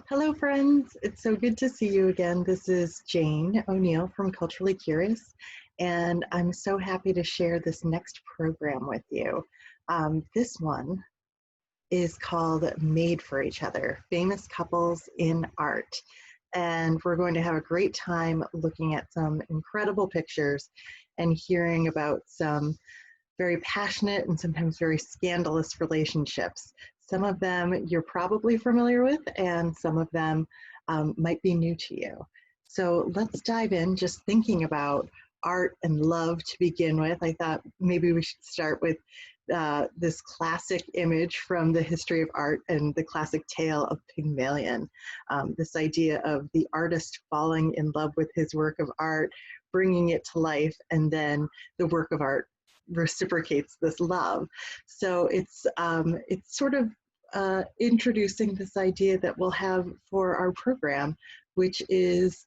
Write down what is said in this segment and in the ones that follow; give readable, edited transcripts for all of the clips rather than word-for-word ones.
Hello, friends. It's so good to see you again. This is Jane O'Neill from Culturally Curious, and I'm so happy to share this next program with you. This one is called Made for Each Other, Famous Couples in Art. And we're going to have a great time looking at some incredible pictures and hearing about some very passionate and sometimes very scandalous relationships. Some of them you're probably familiar with, and some of them might be new to you. So let's dive in, just thinking about art and love to begin with. I thought maybe we should start with this classic image from the history of art and the classic tale of Pygmalion. This idea of the artist falling in love with his work of art, bringing it to life, and then the work of art reciprocates this love. So it's sort of introducing this idea that we'll have for our program, which is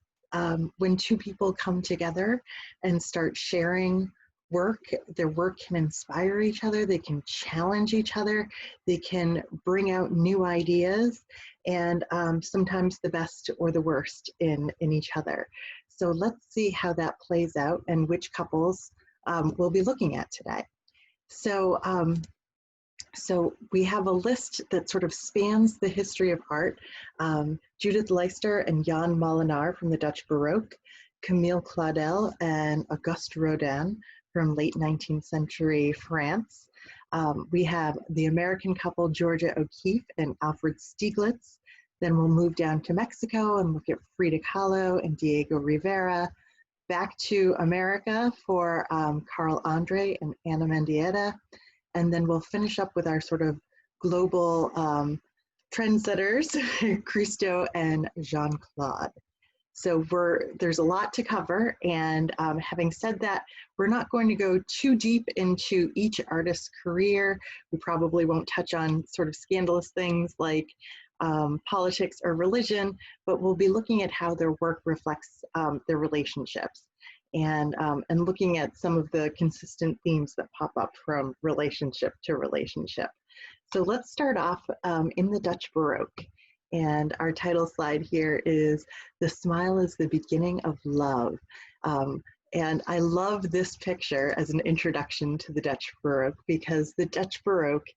when two people come together and start sharing work. Their work can inspire each other, they can challenge each other, they can bring out new ideas, and sometimes the best or the worst in each other. So let's see how that plays out and which couples we'll be looking at today. So we have a list that sort of spans the history of art. Judith Leister and Yann Molinar from the Dutch Baroque, Camille Claudel and Auguste Rodin from late 19th century France. We have the American couple Georgia O'Keeffe and Alfred Stieglitz. Then we'll move down to Mexico and look at Frida Kahlo and Diego Rivera. Back to America for Carl Andre and Anna Mendieta. And then we'll finish up with our sort of global trendsetters, Christo and Jean-Claude. So there's a lot to cover, and having said that, we're not going to go too deep into each artist's career. We probably won't touch on sort of scandalous things like politics or religion, but we'll be looking at how their work reflects their relationships, and looking at some of the consistent themes that pop up from relationship to relationship. So let's start off in the Dutch Baroque. And our title slide here is "The Smile is the Beginning of Love." And I love this picture as an introduction to the Dutch Baroque because the Dutch Baroque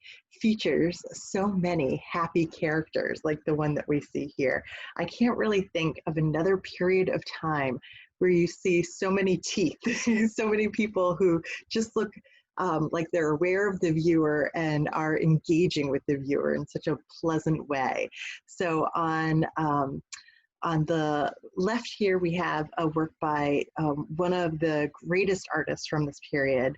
features so many happy characters like the one that we see here. I can't really think of another period of time where you see so many teeth, so many people who just look like they're aware of the viewer and are engaging with the viewer in such a pleasant way. So on the left here, we have a work by one of the greatest artists from this period,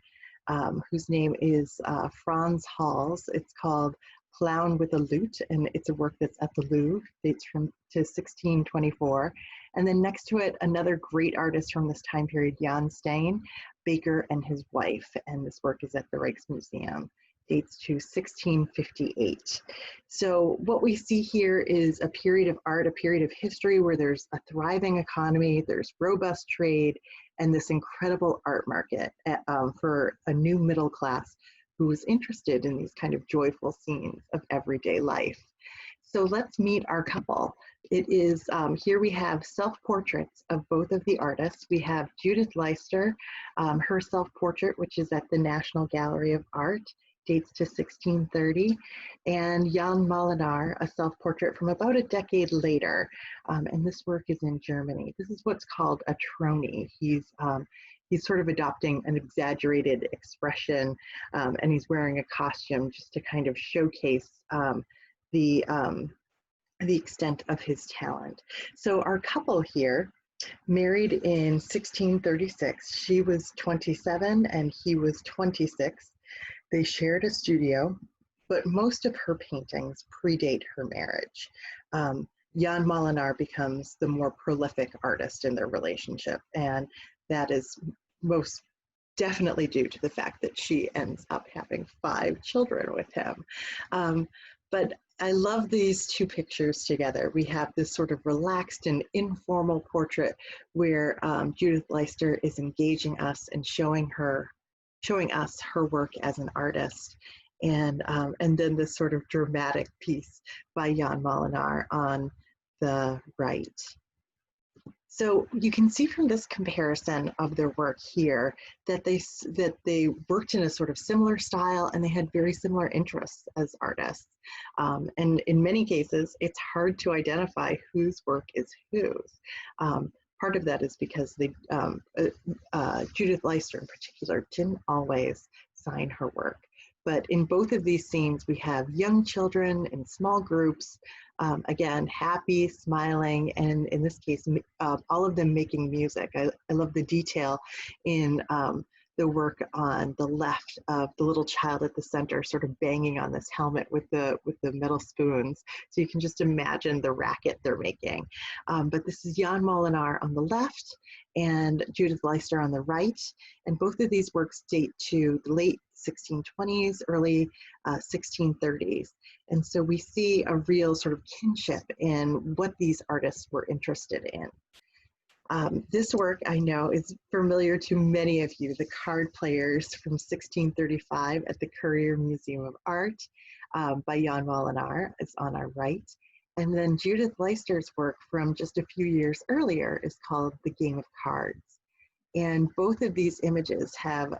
whose name is Frans Hals. It's called Clown with a Lute, and it's a work that's at the Louvre, dates to 1624. And then next to it, another great artist from this time period, Jan Steen, Baker and his wife, and this work is at the Rijksmuseum, dates to 1658. So what we see here is a period of art, a period of history where there's a thriving economy, there's robust trade, and this incredible art market for a new middle class who was interested in these kind of joyful scenes of everyday life. So let's meet our couple. It is, here we have self-portraits of both of the artists. We have Judith Leister, her self-portrait, which is at the National Gallery of Art, dates to 1630, and Yann Molinar, a self-portrait from about a decade later, and this work is in Germany. This is what's called a tronie. He's sort of adopting an exaggerated expression, and he's wearing a costume just to kind of showcase the extent of his talent. So our couple here, married in 1636, she was 27 and he was 26. They shared a studio, but most of her paintings predate her marriage. Yann Molinar becomes the more prolific artist in their relationship, and that is most definitely due to the fact that she ends up having 5 children with him. But I love these two pictures together. We have this sort of relaxed and informal portrait where Judith Leister is engaging us and showing us her work as an artist. And then this sort of dramatic piece by Yann Molinar on the right. So you can see from this comparison of their work here that they worked in a sort of similar style, and they had very similar interests as artists. And in many cases, it's hard to identify whose work is whose. Part of that is because Judith Leister in particular didn't always sign her work. But in both of these scenes, we have young children in small groups, again, happy, smiling, and in this case, all of them making music. I love the detail in the work on the left of the little child at the center, sort of banging on this helmet with the metal spoons. So you can just imagine the racket they're making. But this is Yann Molinar on the left and Judith Leister on the right. And both of these works date to the late 1620s, early 1630s. And so we see a real sort of kinship in what these artists were interested in. This work, I know, is familiar to many of you, The Card Players from 1635 at the Currier Museum of Art by Yann Molinar is on our right. And then Judith Leister's work from just a few years earlier is called The Game of Cards. And both of these images have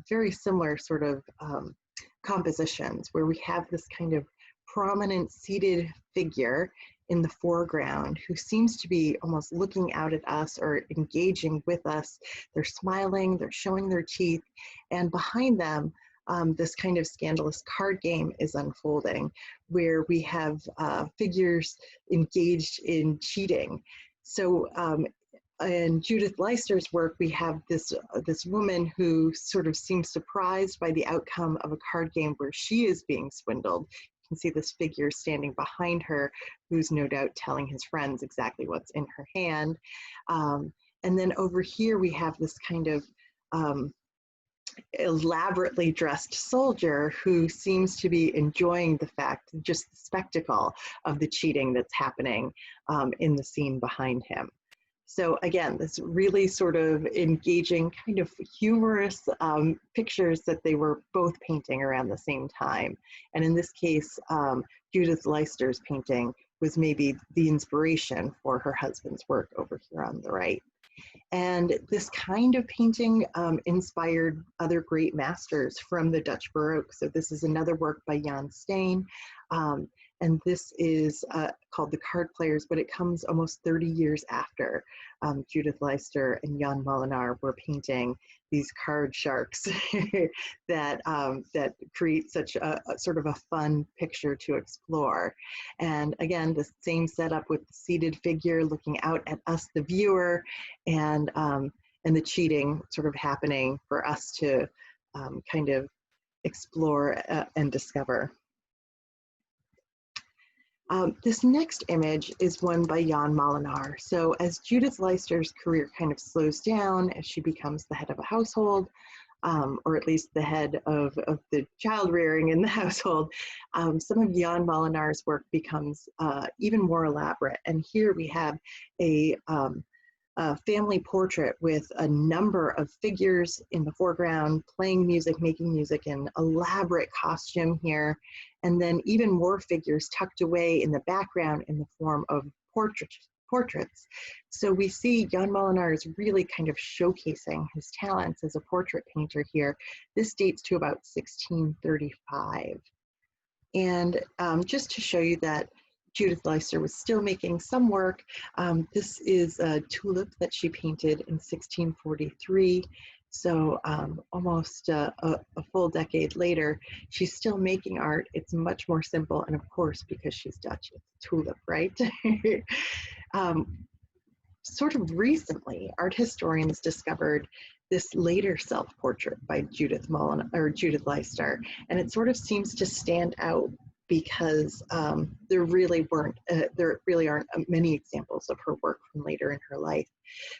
very similar sort of compositions, where we have this kind of prominent seated figure in the foreground who seems to be almost looking out at us or engaging with us. They're smiling, they're showing their teeth, and behind them, this kind of scandalous card game is unfolding, where we have figures engaged in cheating. So in Judith Leister's work, we have this woman who sort of seems surprised by the outcome of a card game where she is being swindled. You can see this figure standing behind her, who's no doubt telling his friends exactly what's in her hand. And then over here, we have this kind of elaborately dressed soldier who seems to be enjoying the fact, just the spectacle of the cheating that's happening in the scene behind him. So again, this really sort of engaging, kind of humorous pictures that they were both painting around the same time. And in this case, Judith Leister's painting was maybe the inspiration for her husband's work over here on the right. And this kind of painting inspired other great masters from the Dutch Baroque. So this is another work by Jan Steen. And this is called The Card Players, but it comes almost 30 years after Judith Leister and Yann Molinar were painting these card sharks that create such a sort of a fun picture to explore. And again, the same setup with the seated figure looking out at us, the viewer, and the cheating sort of happening for us to kind of explore and discover. This next image is one by Yann Molinar. So as Judith Leister's career kind of slows down as she becomes the head of a household, or at least the head of the child rearing in the household, some of Yann Molinar's work becomes even more elaborate. And here we have a family portrait with a number of figures in the foreground, playing music, making music in elaborate costume here, and then even more figures tucked away in the background in the form of portraits. So we see Yann Molinar is really kind of showcasing his talents as a portrait painter here. This dates to about 1635. And just to show you that Judith Leister was still making some work. This is a tulip that she painted in 1643. So almost a full decade later, she's still making art. It's much more simple. And of course, because she's Dutch, it's a tulip, right? Sort of recently, art historians discovered this later self-portrait by Judith Malin or Judith Leister, and it sort of seems to stand out because there really aren't many examples of her work from later in her life.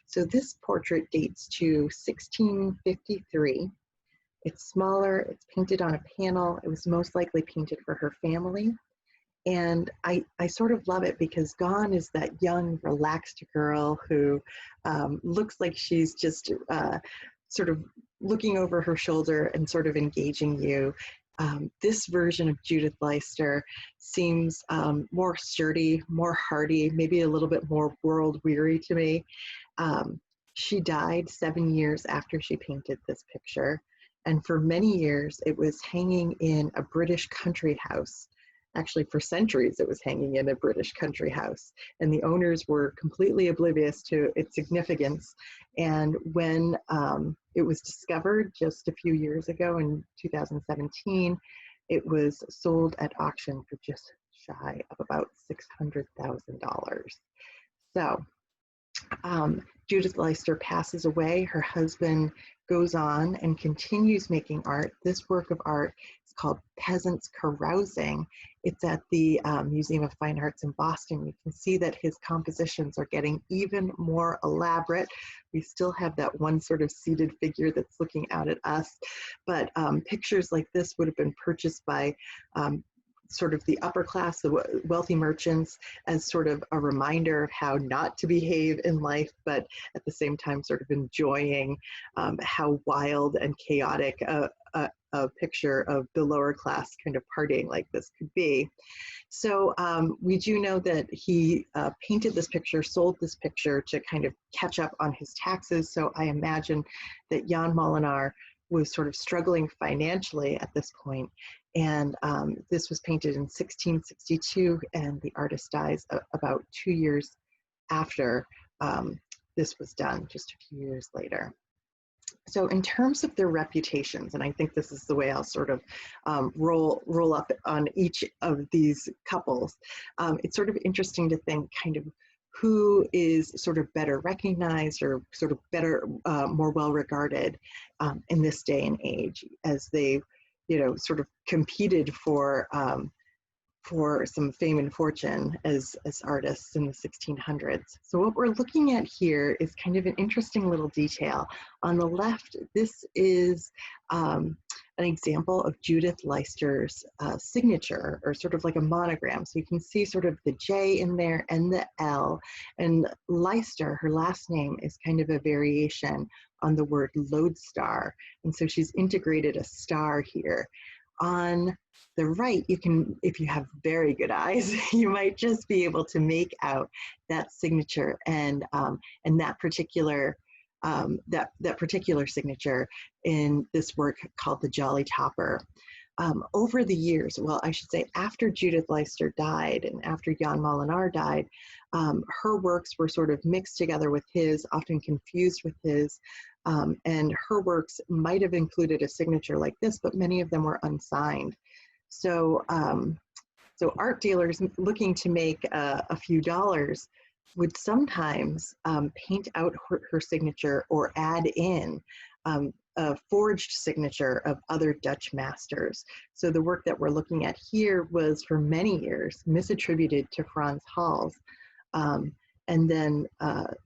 So this portrait dates to 1653. It's smaller, it's painted on a panel. It was most likely painted for her family. And I sort of love it because gone is that young, relaxed girl who looks like she's just sort of looking over her shoulder and sort of engaging you. This version of Judith Leister seems more sturdy, more hardy, maybe a little bit more world-weary to me. She died 7 years after she painted this picture, and for many years it was hanging in a British country house. Actually, for centuries it was hanging in a British country house, and the owners were completely oblivious to its significance. And when it was discovered just a few years ago in 2017, it was sold at auction for just shy of about $600,000. So Judith Leister passes away. Her husband goes on and continues making art. This work of art is called Peasants Carousing. It's at the Museum of Fine Arts in Boston. You can see that his compositions are getting even more elaborate. We still have that one sort of seated figure that's looking out at us, but pictures like this would have been purchased by sort of the upper class, the wealthy merchants, as sort of a reminder of how not to behave in life, but at the same time sort of enjoying how wild and chaotic a picture of the lower class kind of partying like this could be. So we do know that he painted this picture, sold this picture to kind of catch up on his taxes. So I imagine that Yann Molinar was sort of struggling financially at this point. And this was painted in 1662, and the artist dies about 2 years after this was done, just a few years later. So in terms of their reputations, and I think this is the way I'll sort of roll up on each of these couples, it's sort of interesting to think kind of who is sort of better recognized or sort of better, more well-regarded in this day and age, as they, you know, sort of competed for some fame and fortune as artists in the 1600s. So what we're looking at here is kind of an interesting little detail. On the left, this is an example of Judith Leister's signature, or sort of like a monogram. So you can see sort of the J in there and the L. And Leister, her last name, is kind of a variation on the word lodestar. And so she's integrated a star here. On the right, you can, if you have very good eyes, you might just be able to make out that signature and that particular signature in this work called the Jolly Topper. Over the years, well, I should say after Judith Leister died and after Yann Molinar died, her works were sort of mixed together with his, often confused with his, and her works might have included a signature like this, but many of them were unsigned. So, so art dealers looking to make a few dollars would sometimes paint out her signature or add in a forged signature of other Dutch masters. So the work that we're looking at here was for many years misattributed to Frans Hals. And then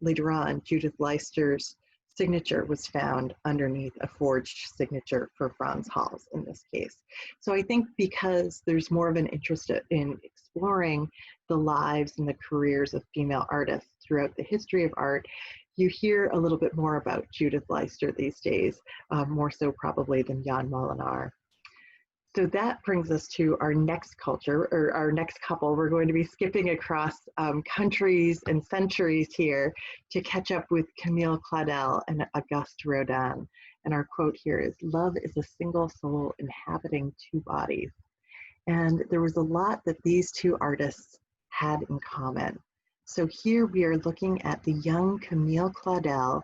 later on, Judith Leister's signature was found underneath a forged signature for Frans Hals in this case. So I think because there's more of an interest in exploring the lives and the careers of female artists throughout the history of art, you hear a little bit more about Judith Leister these days, more so probably than Yann Molinar. So that brings us to our next culture, or our next couple. We're going to be skipping across countries and centuries here to catch up with Camille Claudel and Auguste Rodin. And our quote here is, "Love is a single soul inhabiting two bodies." And there was a lot that these two artists had in common. So here we are looking at the young Camille Claudel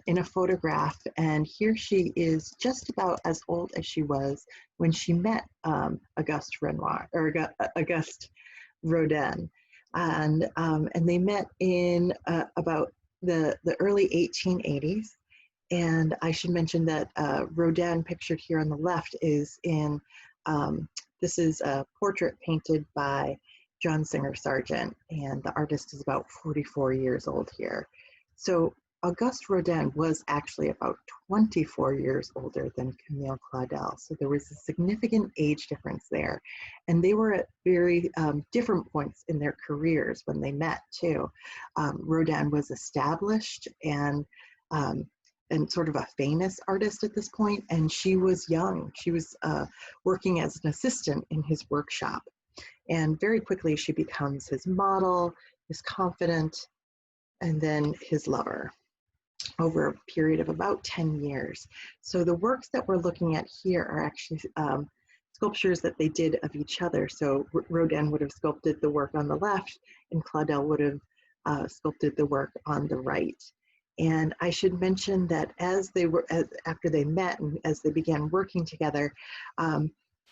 in a photograph, and here she is just about as old as she was when she met Auguste Rodin, and they met in about the early 1880s. And I should mention that Rodin, pictured here on the left, is in this is a portrait painted by John Singer Sargent, and the artist is about 44 years old here. So Auguste Rodin was actually about 24 years older than Camille Claudel. So there was a significant age difference there. And they were at very different points in their careers when they met too. Rodin was established and and sort of a famous artist at this point, and she was young. She was working as an assistant in his workshop. And very quickly she becomes his model, his confidant, and then his lover over a period of about 10 years. So the works that we're looking at here are actually sculptures that they did of each other. So Rodin would have sculpted the work on the left, and Claudel would have sculpted the work on the right. And I should mention that after they met and as they began working together,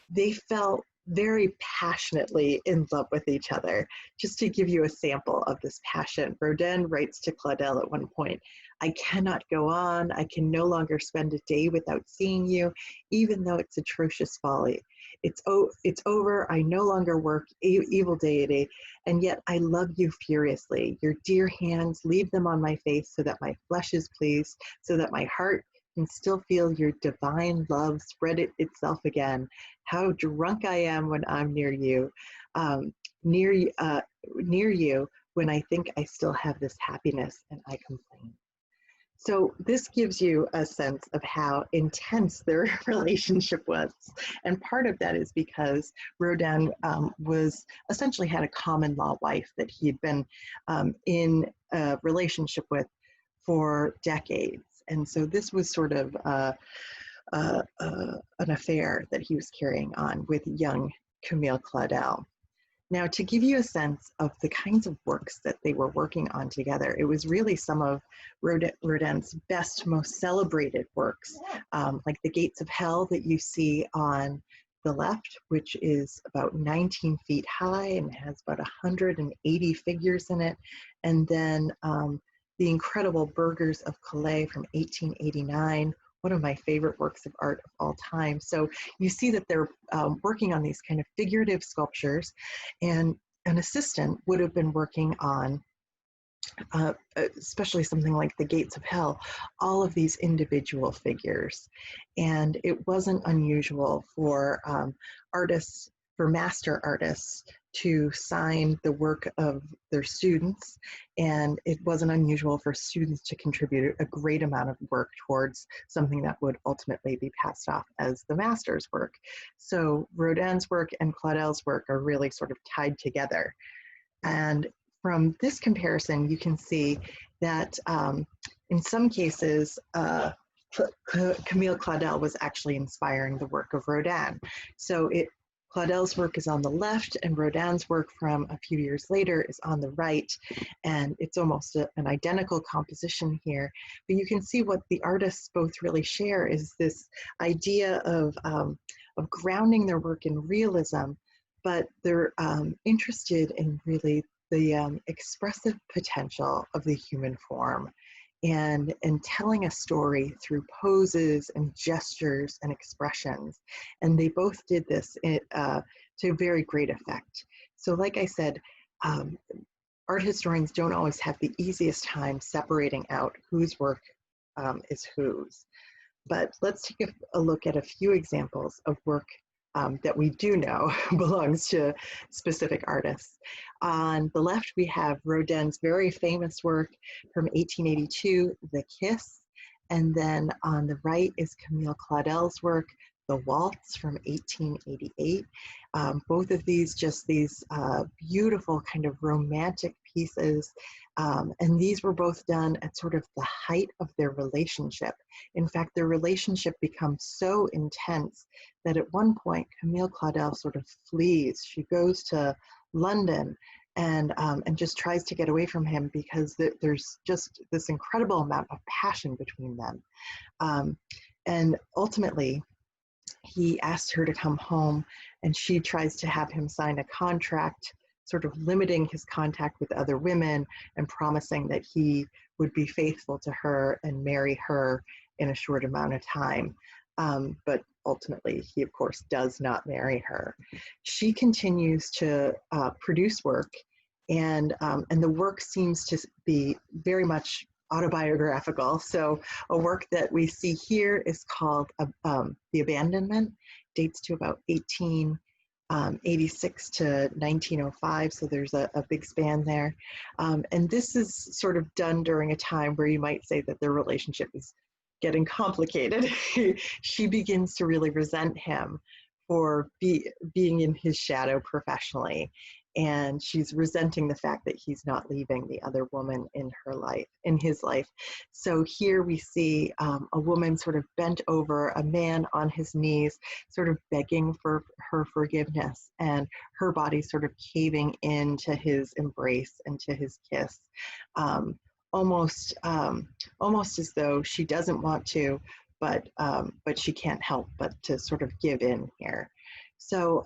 they felt very passionately in love with each other. Just to give you a sample of this passion, Rodin writes to Claudel at one point, "I cannot go on. I can no longer spend a day without seeing you, even though it's atrocious folly. It's over. I no longer work, evil deity, and yet I love you furiously. Your dear hands, leave them on my face so that my flesh is pleased, so that my heart can still feel your divine love spread itself again. How drunk I am when I'm near you, near you when I think I still have this happiness and I complain." So this gives you a sense of how intense their relationship was. And part of that is because Rodin was essentially had a common law wife that he had been in a relationship with for decades. And so this was sort of an affair that he was carrying on with young Camille Claudel. Now, to give you a sense of the kinds of works that they were working on together, it was really some of Rodin's best, most celebrated works, like The Gates of Hell that you see on the left, which is about 19 feet high and has about 180 figures in it. And then the incredible Burghers of Calais from 1889, one of my favorite works of art of all time. So you see that they're working on these kind of figurative sculptures, and an assistant would have been working on, especially something like The Gates of Hell, all of these individual figures. And it wasn't unusual for artists, for master artists, to sign the work of their students, and it wasn't unusual for students to contribute a great amount of work towards something that would ultimately be passed off as the master's work. So Rodin's work and Claudel's work are really sort of tied together. And from this comparison, you can see that in some cases, Camille Claudel was actually inspiring the work of Rodin. So Claudel's work is on the left, and Rodin's work from a few years later is on the right, and it's almost an identical composition here. But you can see what the artists both really share is this idea of grounding their work in realism, but they're interested in really the expressive potential of the human form, and telling a story through poses and gestures and expressions. And they both did this to very great effect. So like I said, art historians don't always have the easiest time separating out whose work is whose. But let's take a look at a few examples of work that we do know belongs to specific artists. On the left, we have Rodin's very famous work from 1882, The Kiss. And then on the right is Camille Claudel's work, The Waltz from 1888. Both of these, just these beautiful kind of romantic pieces. And these were both done at sort of the height of their relationship. In fact, their relationship becomes so intense that at one point, Camille Claudel sort of flees. She goes to London and just tries to get away from him because there's just this incredible amount of passion between them. And ultimately, he asked her to come home, and she tries to have him sign a contract sort of limiting his contact with other women and promising that he would be faithful to her and marry her in a short amount of time. But ultimately, he, of course, does not marry her. She continues to produce work, and the work seems to be very much autobiographical. So a work that we see here is called The Abandonment, dates to about 1886 to 1905, so there's a big span there. And this is sort of done during a time where you might say that their relationship is getting complicated. She begins to really resent him for being in his shadow professionally. And she's resenting the fact that he's not leaving the other woman in his life. So here we see a woman sort of bent over, a man on his knees, sort of begging for her forgiveness, and her body sort of caving into his embrace and to his kiss, almost as though she doesn't want to, but she can't help but to sort of give in here. So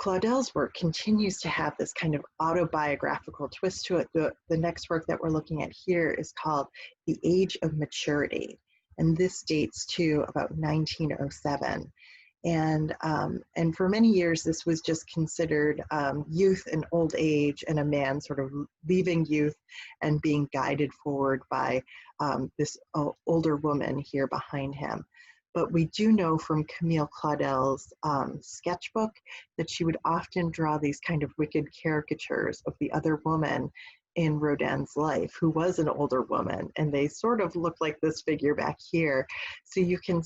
Claudel's work continues to have this kind of autobiographical twist to it. The next work that we're looking at here is called The Age of Maturity, and this dates to about 1907. And for many years, this was just considered youth and old age, and a man sort of leaving youth and being guided forward by this older woman here behind him. But we do know from Camille Claudel's sketchbook that she would often draw these kind of wicked caricatures of the other woman in Rodin's life, who was an older woman, and they sort of look like this figure back here. So you can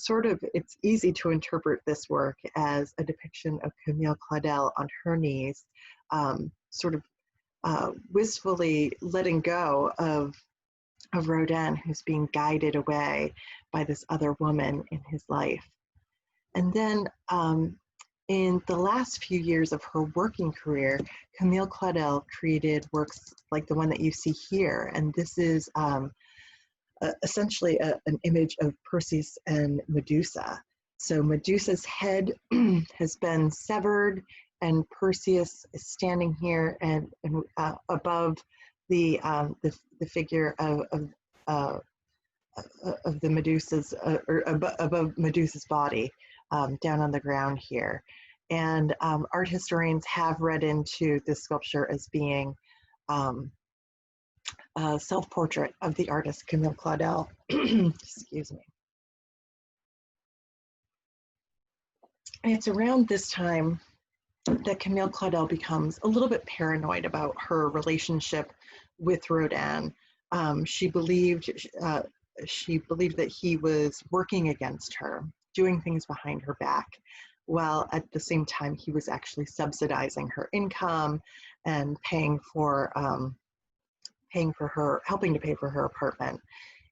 it's easy to interpret this work as a depiction of Camille Claudel on her knees, wistfully letting go of Rodin, who's being guided away by this other woman in his life. And then in the last few years of her working career, Camille Claudel created works like the one that you see here. And this is essentially an image of Perseus and Medusa. So Medusa's head has been severed, and Perseus is standing here and above the figure of the Medusa's above Medusa's body, down on the ground here. And art historians have read into this sculpture as being a self-portrait of the artist Camille Claudel. Excuse me. And it's around this time that Camille Claudel becomes a little bit paranoid about her relationship with Rodin. She believed that he was working against her, doing things behind her back, while at the same time he was actually subsidizing her income and helping to pay for her apartment.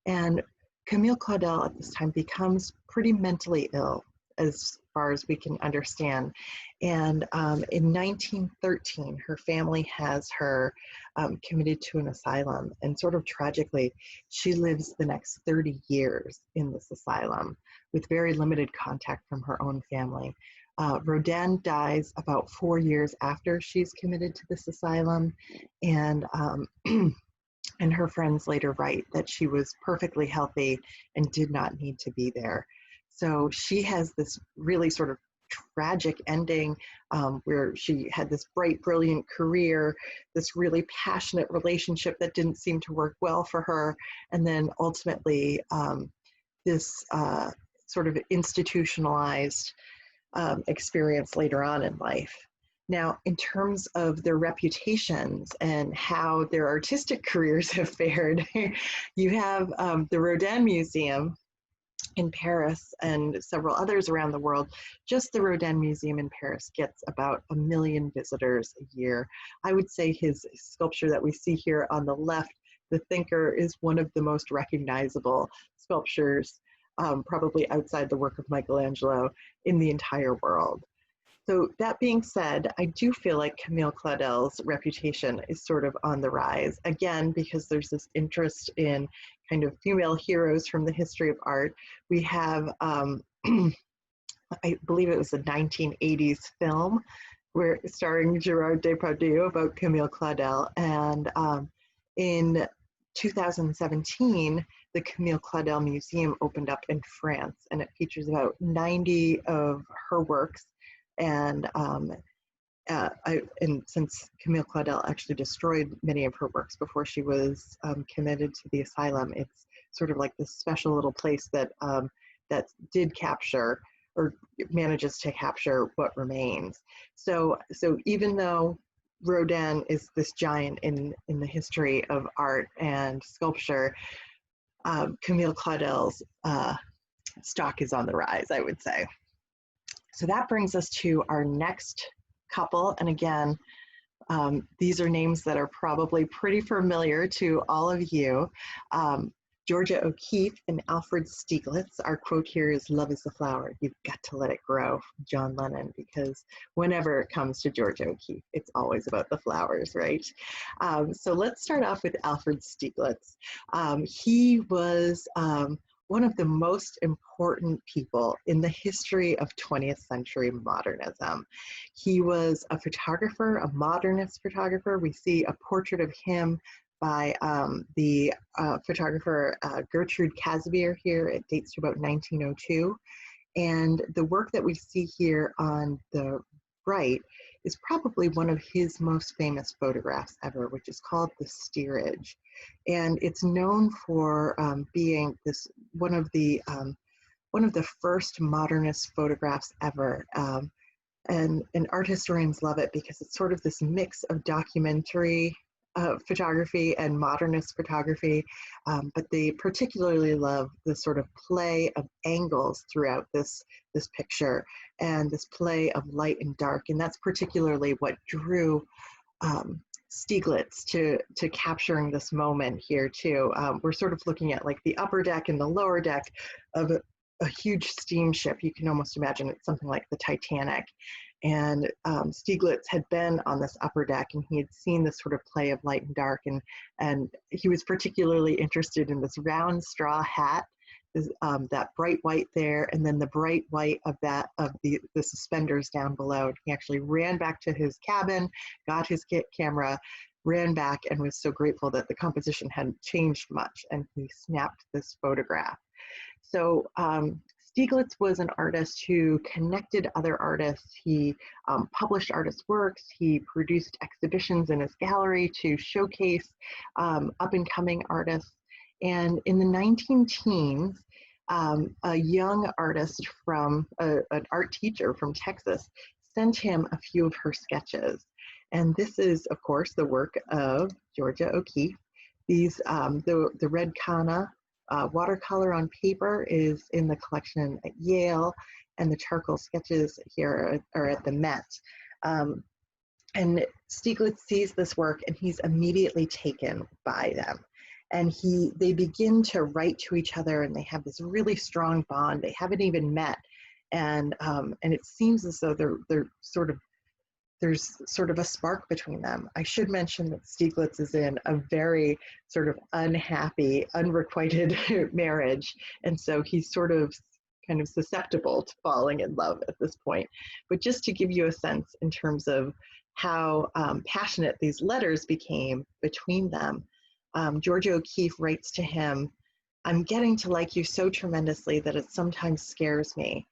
And Camille Claudel at this time becomes pretty mentally ill, as far as we can understand. And in 1913, her family has her committed to an asylum. And sort of tragically, she lives the next 30 years in this asylum with very limited contact from her own family. Rodin dies about 4 years after she's committed to this asylum. And and her friends later write that she was perfectly healthy and did not need to be there. So she has this really sort of tragic ending where she had this bright, brilliant career, this really passionate relationship that didn't seem to work well for her, and then ultimately this sort of institutionalized experience later on in life. Now, in terms of their reputations and how their artistic careers have fared, you have the Rodin Museum in Paris and several others around the world. Just the Rodin Museum in Paris gets about 1 million visitors a year. I would say his sculpture that we see here on the left, The Thinker, is one of the most recognizable sculptures, probably outside the work of Michelangelo, in the entire world. So that being said, I do feel like Camille Claudel's reputation is sort of on the rise, again, because there's this interest in kind of female heroes from the history of art. We have, I believe it was a 1980s film starring Gerard Depardieu about Camille Claudel. And in 2017, the Camille Claudel Museum opened up in France, and it features about 90 of her works. And since Camille Claudel actually destroyed many of her works before she was committed to the asylum, it's sort of like this special little place that that did capture, or manages to capture, what remains. So even though Rodin is this giant in the history of art and sculpture, Camille Claudel's stock is on the rise, I would say. So that brings us to our next couple. And again, these are names that are probably pretty familiar to all of you. Georgia O'Keeffe and Alfred Stieglitz. Our quote here is, "Love is the flower, you've got to let it grow," John Lennon, because whenever it comes to Georgia O'Keeffe, it's always about the flowers, right? So let's start off with Alfred Stieglitz. He was one of the most important people in the history of 20th century modernism. He was a photographer, a modernist photographer. We see a portrait of him by the photographer Gertrude Casimir here. It dates to about 1902. And the work that we see here on the right is probably one of his most famous photographs ever, which is called the Steerage. And it's known for being one of the first modernist photographs ever. And art historians love it because it's sort of this mix of documentary photography and modernist photography, but they particularly love the sort of play of angles throughout this picture and this play of light and dark, and that's particularly what drew Stieglitz to capturing this moment here too. We're sort of looking at like the upper deck and the lower deck of a huge steamship. You can almost imagine it's something like the Titanic. And Stieglitz had been on this upper deck and he had seen this sort of play of light and dark, and he was particularly interested in this round straw hat, that bright white there, and then the bright white of the suspenders down below. He actually ran back to his cabin, got his camera, ran back, and was so grateful that the composition hadn't changed much, and he snapped this photograph. So Stieglitz was an artist who connected other artists. He published artists' works. He produced exhibitions in his gallery to showcase up-and-coming artists. And in the 19-teens, a young artist from an art teacher from Texas sent him a few of her sketches. And this is, of course, the work of Georgia O'Keeffe. These, the red Kana watercolor on paper is in the collection at Yale, and the charcoal sketches here are at the Met. And Stieglitz sees this work and he's immediately taken by them. And they begin to write to each other, and they have this really strong bond. They haven't even met. And it seems as though there's sort of a spark between them. I should mention that Stieglitz is in a very sort of unhappy, unrequited marriage. And so he's sort of kind of susceptible to falling in love at this point. But just to give you a sense in terms of how passionate these letters became between them, Georgia O'Keeffe writes to him, "I'm getting to like you so tremendously that it sometimes scares me."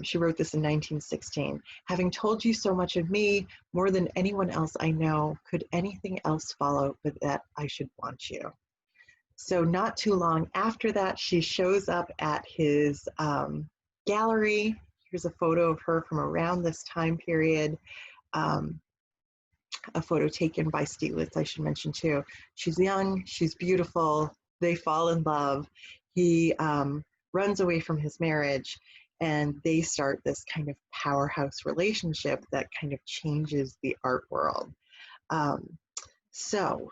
She wrote this in 1916. "Having told you so much of me, more than anyone else I know, could anything else follow but that I should want you?" So not too long after that, she shows up at his gallery. Here's a photo of her from around this time period. A photo taken by Stieglitz, I should mention too. She's young, she's beautiful, they fall in love. He runs away from his marriage, and they start this kind of powerhouse relationship that kind of changes the art world. So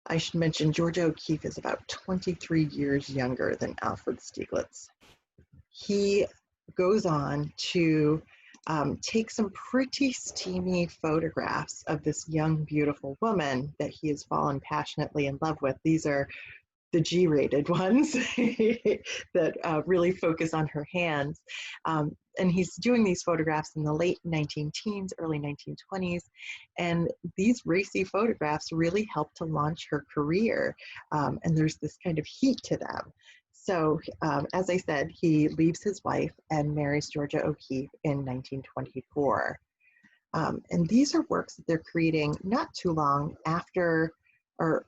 I should mention Georgia O'Keeffe is about 23 years younger than Alfred Stieglitz. He goes on to take some pretty steamy photographs of this young, beautiful woman that he has fallen passionately in love with. These are the G-rated ones that really focus on her hands. And he's doing these photographs in the late 19-teens, early 1920s. And these racy photographs really helped to launch her career. And there's this kind of heat to them. So as I said, he leaves his wife and marries Georgia O'Keeffe in 1924. And these are works that they're creating not too long after, or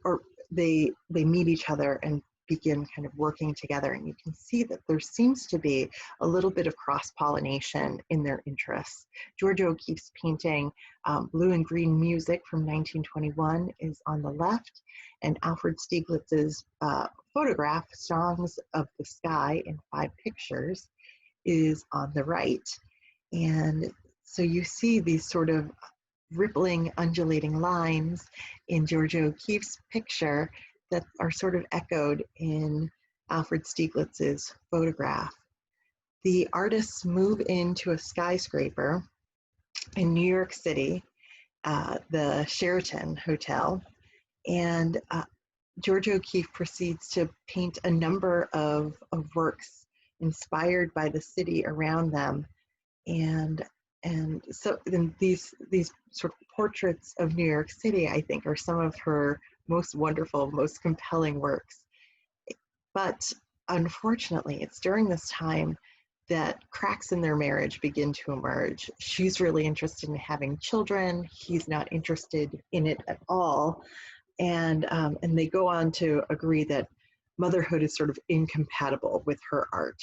they meet each other and begin kind of working together. And you can see that there seems to be a little bit of cross-pollination in their interests. Georgia O'Keeffe's painting Blue and Green Music from 1921 is on the left, and Alfred Stieglitz's photograph, Songs of the Sky in 5 Pictures, is on the right. And so you see these sort of rippling, undulating lines in Georgia O'Keeffe's picture that are sort of echoed in Alfred Stieglitz's photograph. The artists move into a skyscraper in New York City, the Sheraton Hotel, and Georgia O'Keeffe proceeds to paint a number of works inspired by the city around them. And so then these sort of portraits of New York City, I think, are some of her most wonderful, most compelling works. But unfortunately, it's during this time that cracks in their marriage begin to emerge. She's really interested in having children. He's not interested in it at all. And they go on to agree that motherhood is sort of incompatible with her art.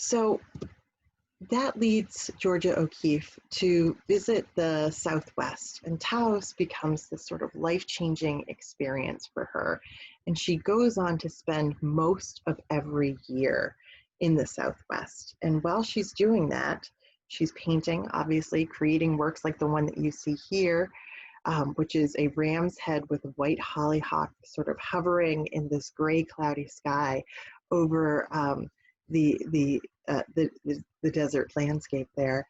So that leads Georgia O'Keeffe to visit the Southwest, and Taos becomes this sort of life-changing experience for her. And she goes on to spend most of every year in the Southwest. And while she's doing that, she's painting, obviously, creating works like the one that you see here, which is a ram's head with a white hollyhock sort of hovering in this gray, cloudy sky over the desert landscape there.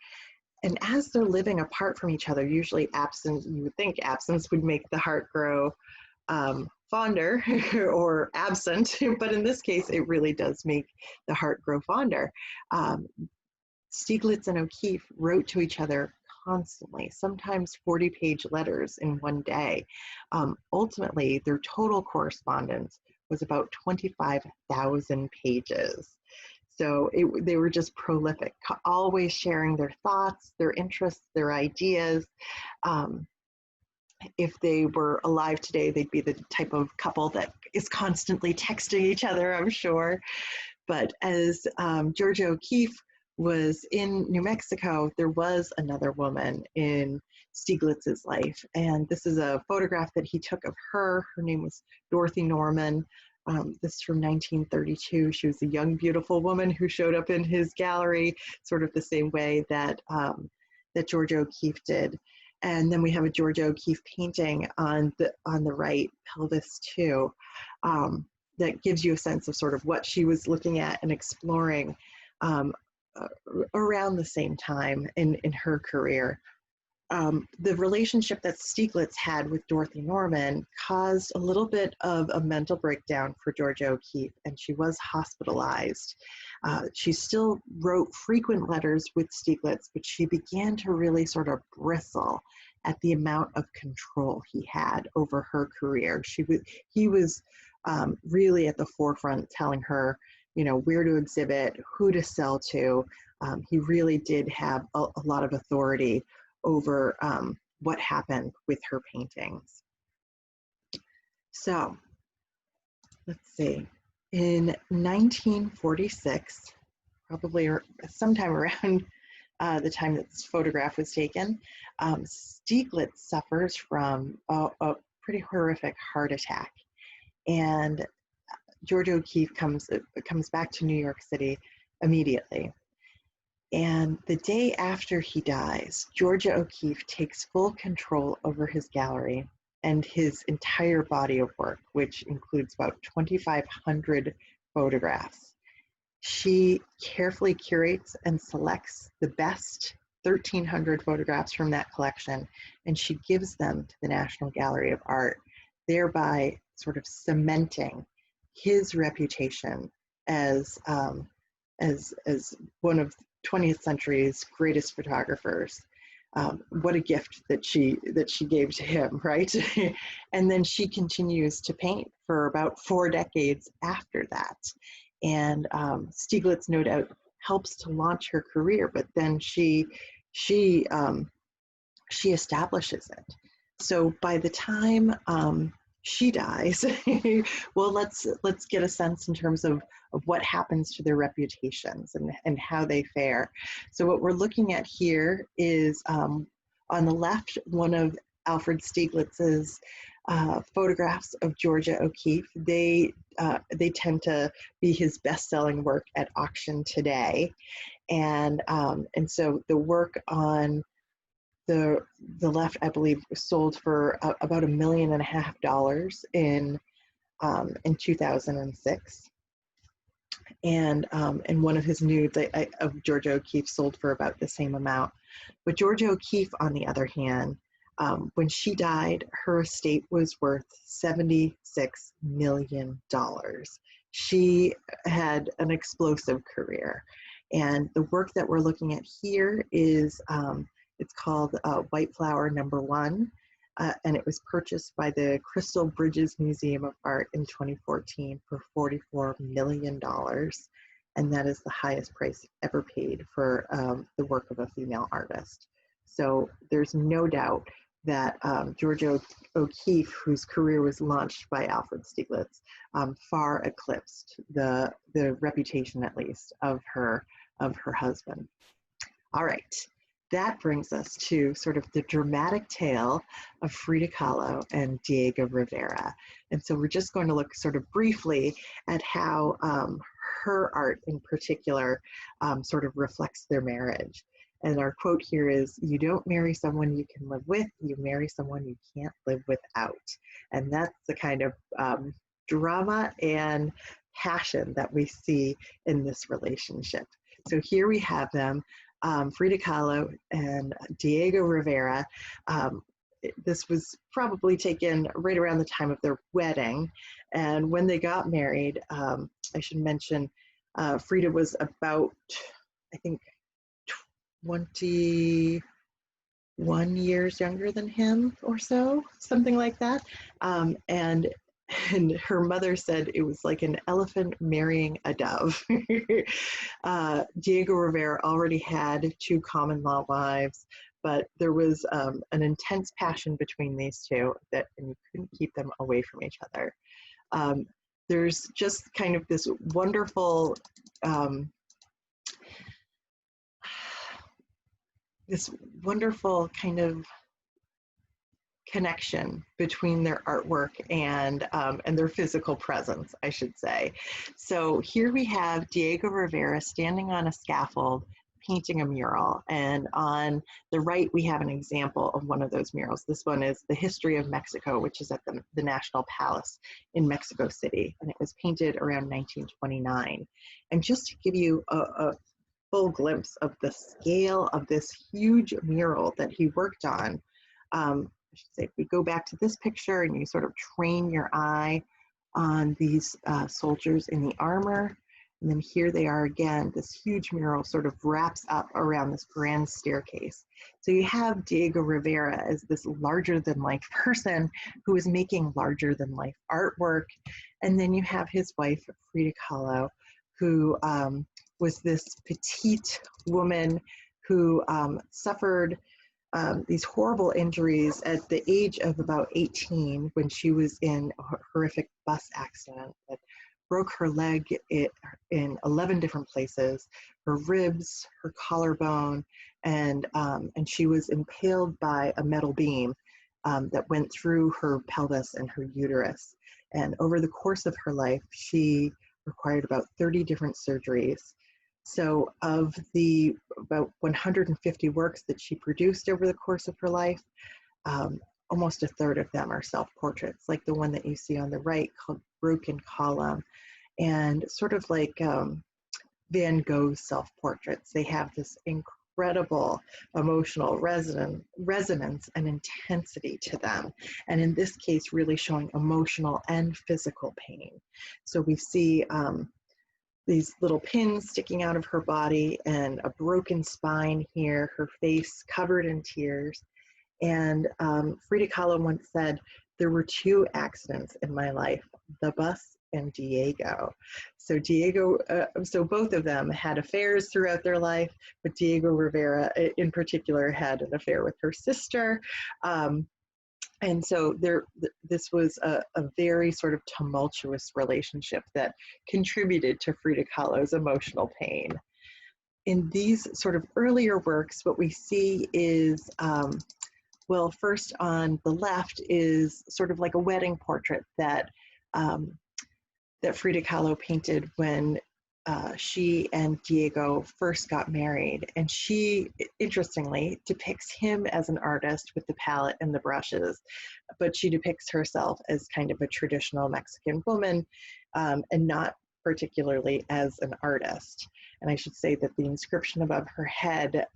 And as they're living apart from each other, usually absence, you would think absence would make the heart grow fonder or absent, but in this case, it really does make the heart grow fonder. Stieglitz and O'Keeffe wrote to each other constantly, sometimes 40-page letters in one day. Ultimately, their total correspondence was about 25,000 pages. So they were just prolific, always sharing their thoughts, their interests, their ideas. If they were alive today, they'd be the type of couple that is constantly texting each other, I'm sure. But as Georgia O'Keeffe was in New Mexico, there was another woman in Stieglitz's life. And this is a photograph that he took of her. Her name was Dorothy Norman. This is from 1932. She was a young, beautiful woman who showed up in his gallery, sort of the same way that, that Georgia O'Keeffe did. And then we have a Georgia O'Keeffe painting on the right, Pelvis 2, that gives you a sense of sort of what she was looking at and exploring around the same time in her career. The relationship that Stieglitz had with Dorothy Norman caused a little bit of a mental breakdown for Georgia O'Keeffe, and she was hospitalized. She still wrote frequent letters with Stieglitz, but she began to really sort of bristle at the amount of control he had over her career. He was really at the forefront telling her, you know, where to exhibit, who to sell to. He really did have a lot of authority over what happened with her paintings. So let's see, in 1946, probably sometime around the time that this photograph was taken, Stieglitz suffers from a pretty horrific heart attack. And Georgia O'Keeffe comes back to New York City immediately. And the day after he dies, Georgia O'Keeffe takes full control over his gallery and his entire body of work, which includes about 2,500 photographs. She carefully curates and selects the best 1,300 photographs from that collection, and she gives them to the National Gallery of Art, thereby sort of cementing his reputation as one of 20th century's greatest photographers. What a gift that she gave to him, right? And then she continues to paint for about 4 decades after that. And Stieglitz, no doubt, helps to launch her career, but then she establishes it. So by the time she dies, well, let's get a sense in terms of what happens to their reputations and how they fare. So what we're looking at here is on the left, one of Alfred Stieglitz's photographs of Georgia O'Keeffe. They tend to be his best-selling work at auction today, and so the work on the left, I believe, sold for about $1.5 million in 2006. And one of his nudes of Georgia O'Keeffe sold for about the same amount. But Georgia O'Keeffe, on the other hand, when she died, her estate was worth $76 million. She had an explosive career. And the work that we're looking at here is, it's called White Flower No. 1. And it was purchased by the Crystal Bridges Museum of Art in 2014 for $44 million. And that is the highest price ever paid for the work of a female artist. So there's no doubt that Georgia O'Keeffe, whose career was launched by Alfred Stieglitz, far eclipsed the reputation, at least, of her husband. All right. That brings us to sort of the dramatic tale of Frida Kahlo and Diego Rivera. And so we're just going to look sort of briefly at how her art in particular sort of reflects their marriage. And our quote here is, "You don't marry someone you can live with, you marry someone you can't live without." And that's the kind of drama and passion that we see in this relationship. So here we have them. Frida Kahlo and Diego Rivera. This was probably taken right around the time of their wedding. And when they got married, I should mention, Frida was about, I think, 21 years younger than him or so, something like that. And her mother said it was like an elephant marrying a dove. Diego Rivera already had 2 common law wives, but there was an intense passion between these two and you couldn't keep them away from each other. There's just kind of this wonderful kind of connection between their artwork and their physical presence, I should say. So here we have Diego Rivera standing on a scaffold painting a mural, and on the right we have an example of one of those murals. This one is The History of Mexico, which is at the National Palace in Mexico City, and it was painted around 1929. And just to give you a full glimpse of the scale of this huge mural that he worked on, I should say, if we go back to this picture and you sort of train your eye on these soldiers in the armor, and then here they are again, this huge mural sort of wraps up around this grand staircase. So you have Diego Rivera as this larger than life person who is making larger than life artwork. And then you have his wife, Frida Kahlo, who was this petite woman who suffered these horrible injuries at the age of about 18 when she was in a horrific bus accident that broke her leg in 11 different places, her ribs, her collarbone, and she was impaled by a metal beam that went through her pelvis and her uterus. And over the course of her life, she required about 30 different surgeries. So of the about 150 works that she produced over the course of her life, almost a third of them are self-portraits, like the one that you see on the right called Broken Column, and sort of like Van Gogh's self-portraits. They have this incredible emotional resonance and intensity to them, and in this case really showing emotional and physical pain. So we see these little pins sticking out of her body and a broken spine here, her face covered in tears. And Frida Kahlo once said, "There were 2 accidents in my life, the bus and Diego." So so both of them had affairs throughout their life, but Diego Rivera in particular had an affair with her sister. And so this was a very sort of tumultuous relationship that contributed to Frida Kahlo's emotional pain. In these sort of earlier works, what we see is, well, first on the left is sort of like a wedding portrait that that Frida Kahlo painted when she and Diego first got married. And she, interestingly, depicts him as an artist with the palette and the brushes, but she depicts herself as kind of a traditional Mexican woman, and not particularly as an artist. And I should say that the inscription above her head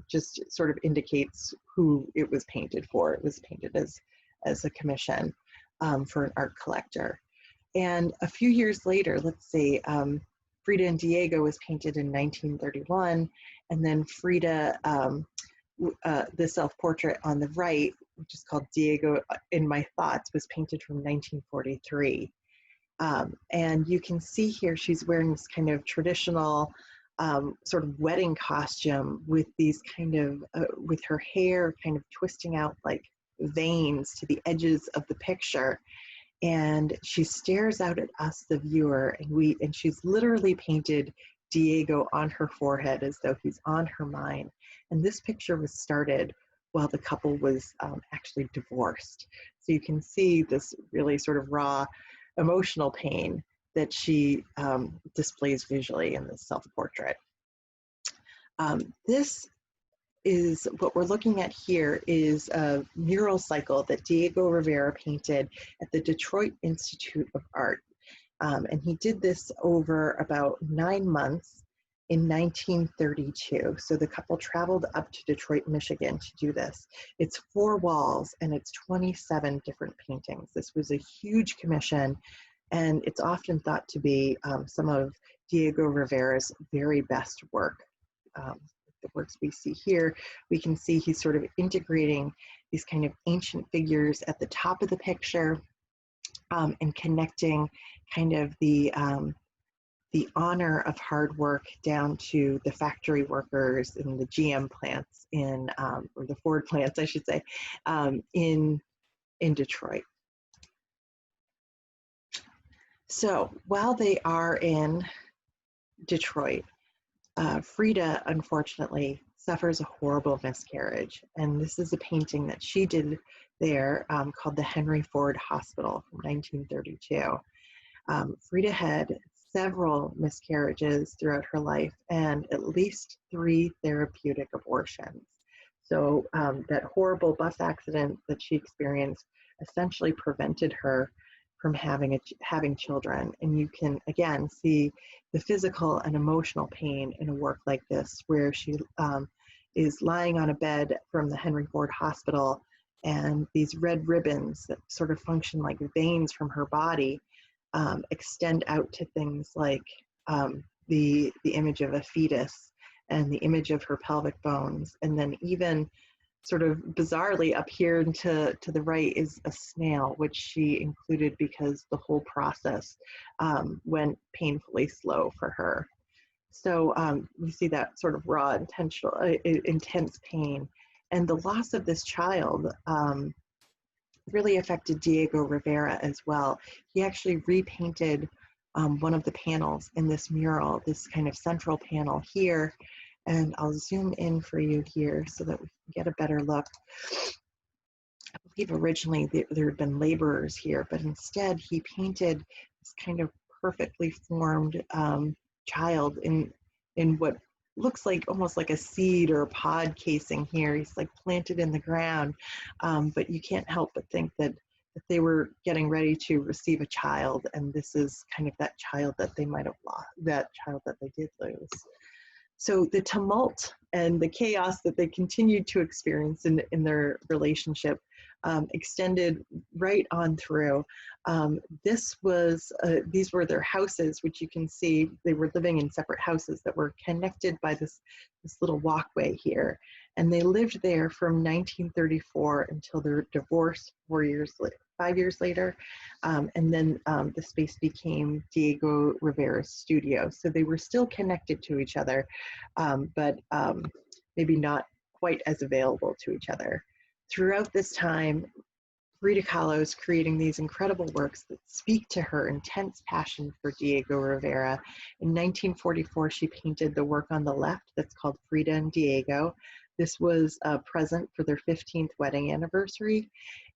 just sort of indicates who it was painted for. It was painted as a commission for an art collector. And a few years later, let's say, Frida and Diego was painted in 1931, and then Frida, the self-portrait on the right, which is called Diego in My Thoughts, was painted from 1943. And you can see here she's wearing this kind of traditional sort of wedding costume with these kind of, with her hair kind of twisting out like veins to the edges of the picture. And she stares out at us, the viewer, and she's literally painted Diego on her forehead as though he's on her mind. And this picture was started while the couple was actually divorced. So you can see this really sort of raw emotional pain that she displays visually in this self-portrait. This is what we're looking at here is a mural cycle that Diego Rivera painted at the Detroit Institute of Art. And he did this over about 9 months in 1932. So the couple traveled up to Detroit, Michigan to do this. It's 4 walls and it's 27 different paintings. This was a huge commission, and it's often thought to be some of Diego Rivera's very best work. The works we see here, we can see he's sort of integrating these kind of ancient figures at the top of the picture, and connecting kind of the honor of hard work down to the factory workers in the GM plants or the Ford plants, I should say, in Detroit. So while they are in Detroit, Frida, unfortunately, suffers a horrible miscarriage. And this is a painting that she did there called the Henry Ford Hospital from 1932. Frida had several miscarriages throughout her life and at least 3 therapeutic abortions. So that horrible bus accident that she experienced essentially prevented her from having children. And you can again see the physical and emotional pain in a work like this, where she is lying on a bed from the Henry Ford Hospital, and these red ribbons that sort of function like veins from her body extend out to things like the image of a fetus and the image of her pelvic bones, and then even sort of bizarrely up here to the right is a snail, which she included because the whole process went painfully slow for her. So we see that sort of raw, intense pain. And the loss of this child really affected Diego Rivera as well. He actually repainted one of the panels in this mural, this kind of central panel here. And I'll zoom in for you here so that we can get a better look. I believe originally there had been laborers here, but instead he painted this kind of perfectly formed child in what looks like almost like a seed or a pod casing here. He's like planted in the ground, but you can't help but think that they were getting ready to receive a child, and this is kind of that child that they might have lost, that child that they did lose. So the tumult and the chaos that they continued to experience in their relationship extended right on through. These were their houses, which you can see they were living in separate houses that were connected by this little walkway here. And they lived there from 1934 until their divorce 5 years later. And then the space became Diego Rivera's studio. So they were still connected to each other, but maybe not quite as available to each other. Throughout this time, Frida Kahlo is creating these incredible works that speak to her intense passion for Diego Rivera. In 1944, she painted the work on the left that's called Frida and Diego. This was a present for their 15th wedding anniversary.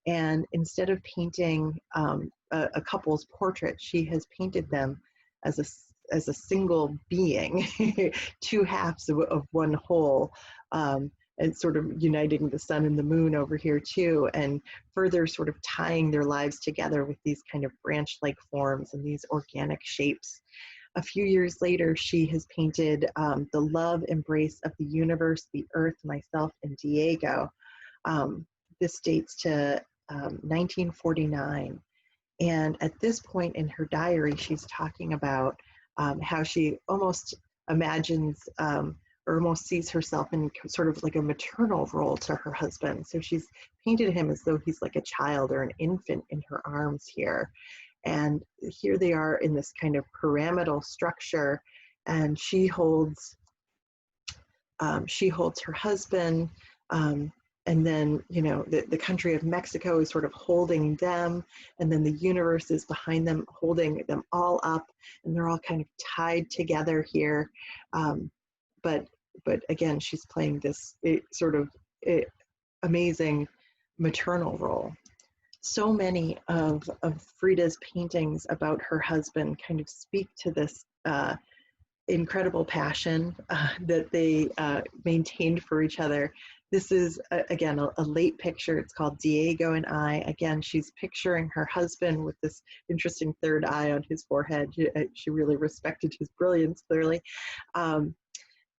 And instead of painting a couple's portrait, she has painted them as a single being, two halves of one whole, and sort of uniting the sun and the moon over here too, and further sort of tying their lives together with these kind of branch-like forms and these organic shapes. A few years later, she has painted the love embrace of the universe, the earth, myself, and Diego. This dates to 1949. And at this point in her diary, she's talking about how she almost imagines or almost sees herself in sort of like a maternal role to her husband. So she's painted him as though he's like a child or an infant in her arms here. And here they are in this kind of pyramidal structure, and she holds her husband, and then, you know, the country of Mexico is sort of holding them, and then the universe is behind them, holding them all up, and they're all kind of tied together here. But again, she's playing this amazing maternal role. So many of Frida's paintings about her husband kind of speak to this incredible passion that they maintained for each other. This is, again, a late picture. It's called Diego and I. Again, she's picturing her husband with this interesting third eye on his forehead. She really respected his brilliance, clearly.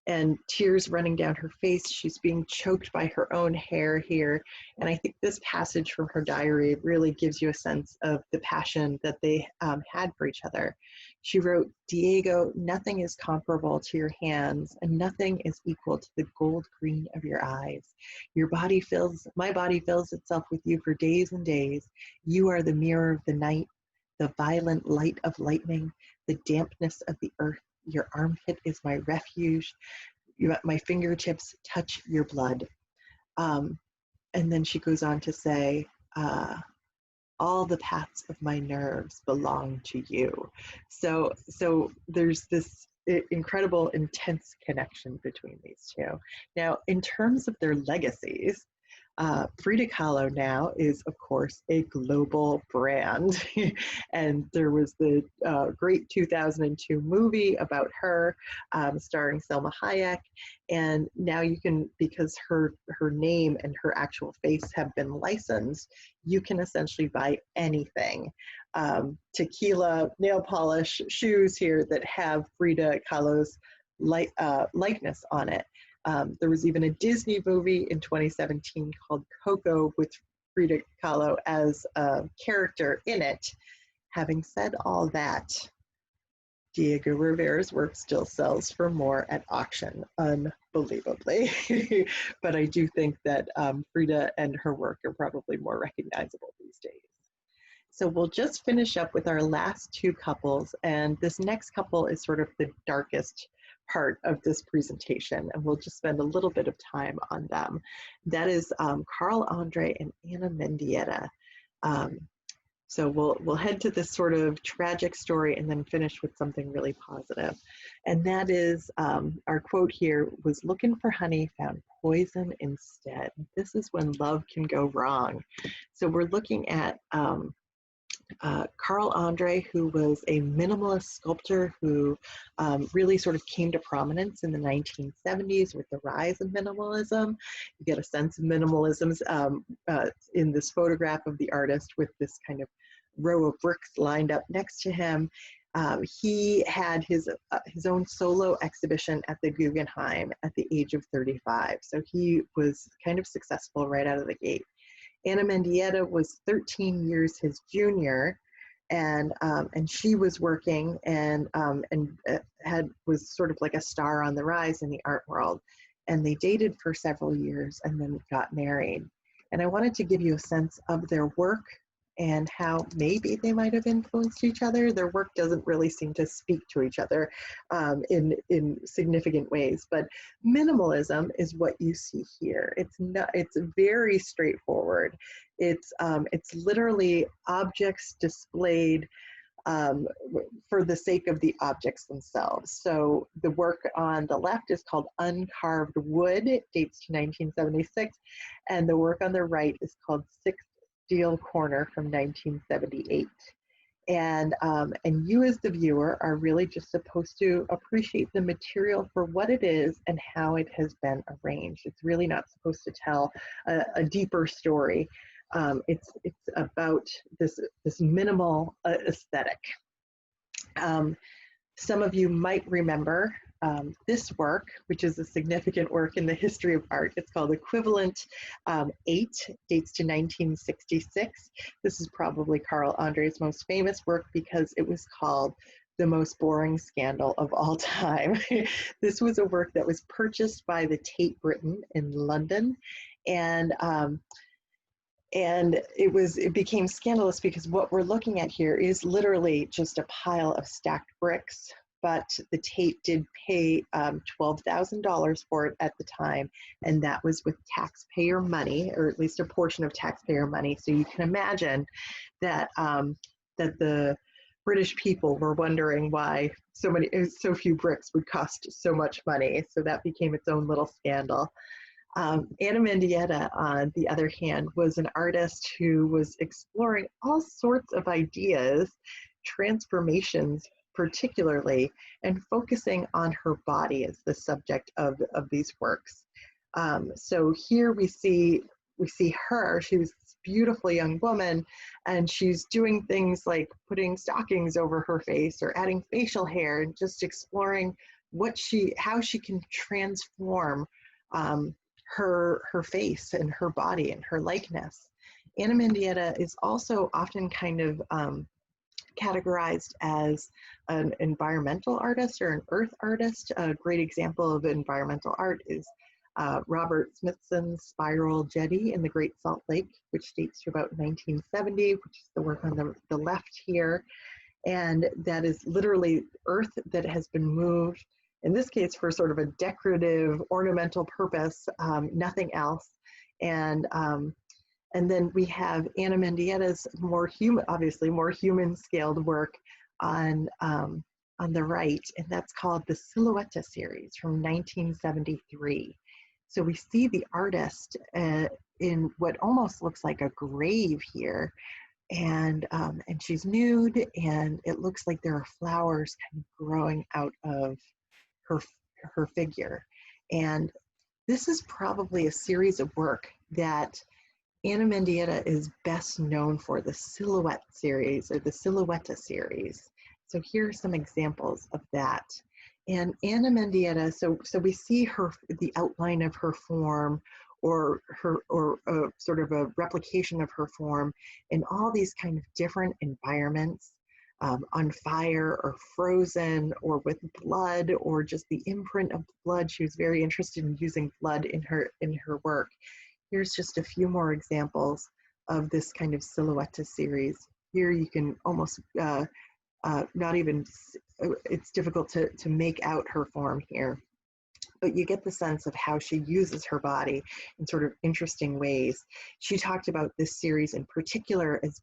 And tears running down her face. She's being choked by her own hair here. And I think this passage from her diary really gives you a sense of the passion that they had for each other. She wrote, "Diego, nothing is comparable to your hands, and nothing is equal to the gold green of your eyes. My body fills itself with you for days and days. You are the mirror of the night, the violent light of lightning, the dampness of the earth. Your armpit is my refuge. My fingertips touch your blood." And then she goes on to say, "All the paths of my nerves belong to you." So there's this incredible, intense connection between these two. Now, in terms of their legacies, Frida Kahlo now is, of course, a global brand. And there was the great 2002 movie about her, starring Selma Hayek. And now you can, because her name and her actual face have been licensed, you can essentially buy anything. Tequila, nail polish, shoes here that have Frida Kahlo's likeness on it. There was even a Disney movie in 2017 called Coco with Frida Kahlo as a character in it. Having said all that, Diego Rivera's work still sells for more at auction, unbelievably. But I do think that Frida and her work are probably more recognizable these days. So we'll just finish up with our last two couples, and this next couple is sort of the darkest part of this presentation, and we'll just spend a little bit of time on them. That is Carl Andre and Anna Mendieta. So we'll head to this sort of tragic story and then finish with something really positive. And that is, our quote here was, "Looking for honey, found poison instead." This is when love can go wrong. So we're looking at Carl Andre, who was a minimalist sculptor who really sort of came to prominence in the 1970s with the rise of minimalism. You get a sense of minimalism in this photograph of the artist with this kind of row of bricks lined up next to him. He had his own solo exhibition at the Guggenheim at the age of 35. So he was kind of successful right out of the gate. Anna Mendieta was 13 years his junior, and she was working and was sort of like a star on the rise in the art world. And they dated for several years and then got married. And I wanted to give you a sense of their work and how maybe they might have influenced each other. Their work doesn't really seem to speak to each other in significant ways, but minimalism is what you see here. It's very straightforward. It's literally objects displayed for the sake of the objects themselves. So the work on the left is called Uncarved Wood. It dates to 1976. And the work on the right is called Sixth Steel Corner from 1978. And you as the viewer are really just supposed to appreciate the material for what it is and how it has been arranged. It's really not supposed to tell a deeper story. It's about this minimal aesthetic. Some of you might remember this work, which is a significant work in the history of art. It's called Equivalent 8, dates to 1966. This is probably Carl André's most famous work because it was called the most boring scandal of all time. This was a work that was purchased by the Tate Britain in London, and it became scandalous because what we're looking at here is literally just a pile of stacked bricks, but the Tate did pay $12,000 for it at the time, and that was with taxpayer money, or at least a portion of taxpayer money. So you can imagine that that the British people were wondering why so few bricks would cost so much money. So that became its own little scandal. Anna Mendieta, on the other hand, was an artist who was exploring all sorts of ideas, transformations particularly, and focusing on her body as the subject of these works. So here we see her. She was this beautiful young woman, and she's doing things like putting stockings over her face or adding facial hair, and just exploring how she can transform her face and her body and her likeness. Anna Mendieta is also often kind of categorized as an environmental artist or an earth artist. A great example of environmental art is Robert Smithson's Spiral Jetty in the Great Salt Lake, which dates to about 1970, which is the work on the left here. And that is literally earth that has been moved, in this case for sort of a decorative, ornamental purpose, nothing else. And then we have Anna Mendieta's obviously more human scaled work on the right, and that's called the Silhouette series from 1973. So we see the artist in what almost looks like a grave here, and she's nude, and it looks like there are flowers kind of growing out of her figure. And this is probably a series of work that Anna Mendieta is best known for, the Silhouette series or the Silhouette series. So here are some examples of that. And Anna Mendieta, so we see the outline of her form, or sort of a replication of her form in all these kind of different environments, on fire or frozen or with blood or just the imprint of blood. She was very interested in using blood in her work. Here's just a few more examples of this kind of Silhouette series. Here you can almost not even, it's difficult to make out her form here, but you get the sense of how she uses her body in sort of interesting ways. She talked about this series in particular as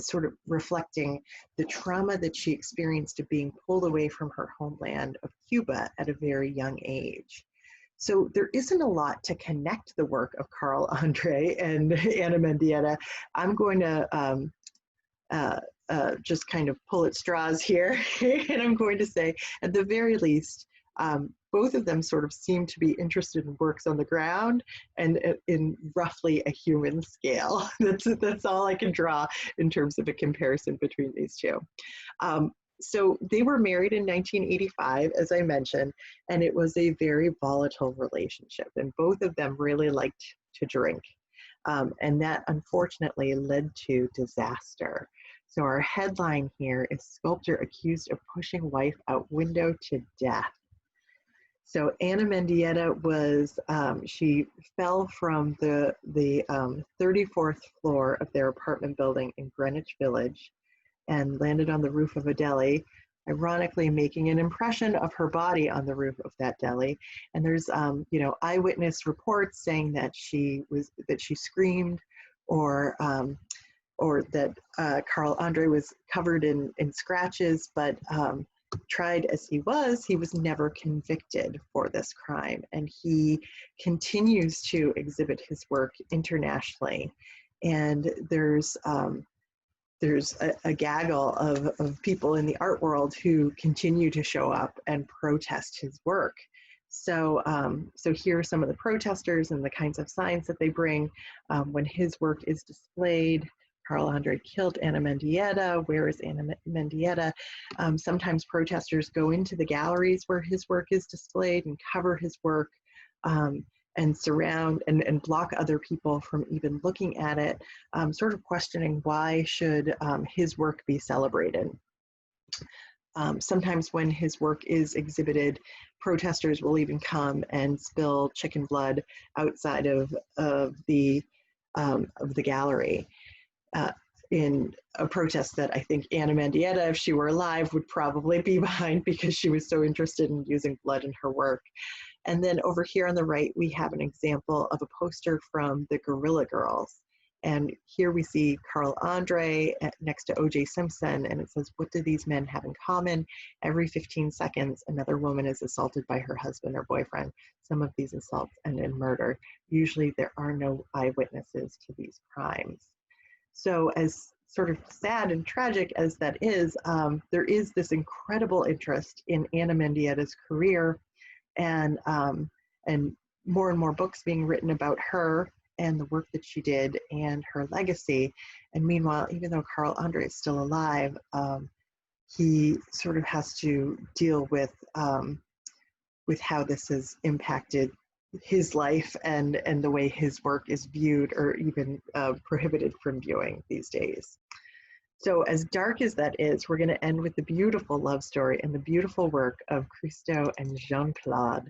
sort of reflecting the trauma that she experienced of being pulled away from her homeland of Cuba at a very young age. So there isn't a lot to connect the work of Carl André and Anna Mendieta. I'm going to just kind of pull at straws here, and I'm going to say, at the very least, both of them sort of seem to be interested in works on the ground and in roughly a human scale. That's all I can draw in terms of a comparison between these two. So they were married in 1985, as I mentioned, and it was a very volatile relationship, and both of them really liked to drink. And that unfortunately led to disaster. So our headline here is Sculptor Accused of Pushing Wife Out Window to Death. So Anna Mendieta was, she fell from the 34th floor of their apartment building in Greenwich Village and landed on the roof of a deli, ironically making an impression of her body on the roof of that deli. And there's, you know, eyewitness reports saying that she screamed, or that Carl Andre was covered in scratches, but tried as he was never convicted for this crime. And he continues to exhibit his work internationally. And there's a gaggle of people in the art world who continue to show up and protest his work. So, so here are some of the protesters and the kinds of signs that they bring when his work is displayed. Carl Andre killed Anna Mendieta. Where is Anna Mendieta? Sometimes protesters go into the galleries where his work is displayed and cover his work, and surround and block other people from even looking at it, sort of questioning why should his work be celebrated. Sometimes when his work is exhibited, protesters will even come and spill chicken blood outside of the gallery. In a protest that I think Anna Mendieta, if she were alive, would probably be behind, because she was so interested in using blood in her work. And then over here on the right, we have an example of a poster from the Guerrilla Girls. And here we see Carl Andre next to O.J. Simpson, and it says, "What do these men have in common? Every 15 seconds, another woman is assaulted by her husband or boyfriend. Some of these assaults end in murder. Usually there are no eyewitnesses to these crimes." So as sort of sad and tragic as that is, there is this incredible interest in Anna Mendieta's career, and more books being written about her and the work that she did and her legacy. And meanwhile, even though Carl Andre is still alive, he sort of has to deal with how this has impacted his life and the way his work is viewed, or even prohibited from viewing these days. So as dark as that is, we're going to end with the beautiful love story and the beautiful work of Christo and Jean-Claude.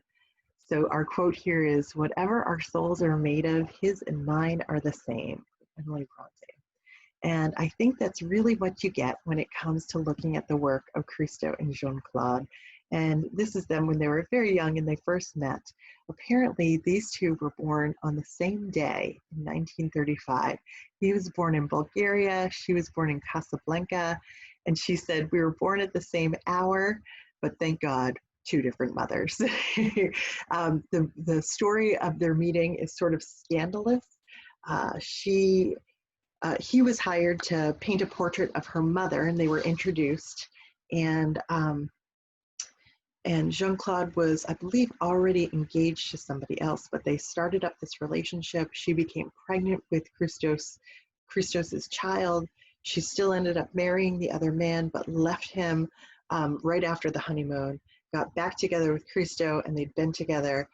So our quote here is, "Whatever our souls are made of, his and mine are the same." Emily Bronte. And I think that's really what you get when it comes to looking at the work of Christo and Jean-Claude. And this is them when they were very young and they first met. Apparently, these two were born on the same day in 1935. He was born in Bulgaria, she was born in Casablanca, and she said, "We were born at the same hour, but thank God, two different mothers." The story of their meeting is sort of scandalous. He was hired to paint a portrait of her mother, and they were introduced. And Jean-Claude was, I believe, already engaged to somebody else, but they started up this relationship. She became pregnant with Christos's child. She still ended up marrying the other man, but left him right after the honeymoon, got back together with Christo, and they'd been together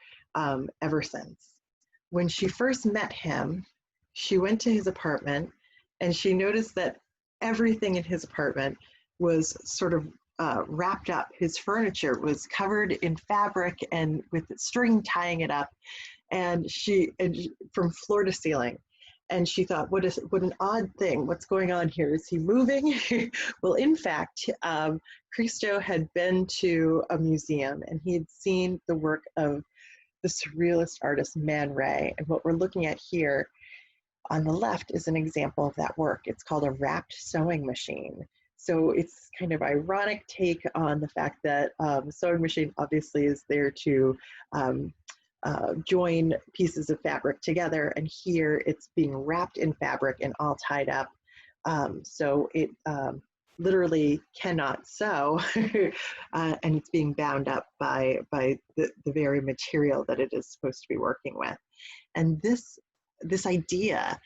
ever since. When she first met him, she went to his apartment, and she noticed that everything in his apartment was sort of wrapped up. His furniture was covered in fabric and with string tying it up, and from floor to ceiling. And she thought, what an odd thing. What's going on here? Is he moving? Well, in fact, Christo had been to a museum, and he had seen the work of the surrealist artist Man Ray. And what we're looking at here on the left is an example of that work. It's called a wrapped sewing machine. So it's kind of ironic take on the fact that sewing machine obviously is there to join pieces of fabric together, and here it's being wrapped in fabric and all tied up. So it literally cannot sew, and it's being bound up by the very material that it is supposed to be working with. And this idea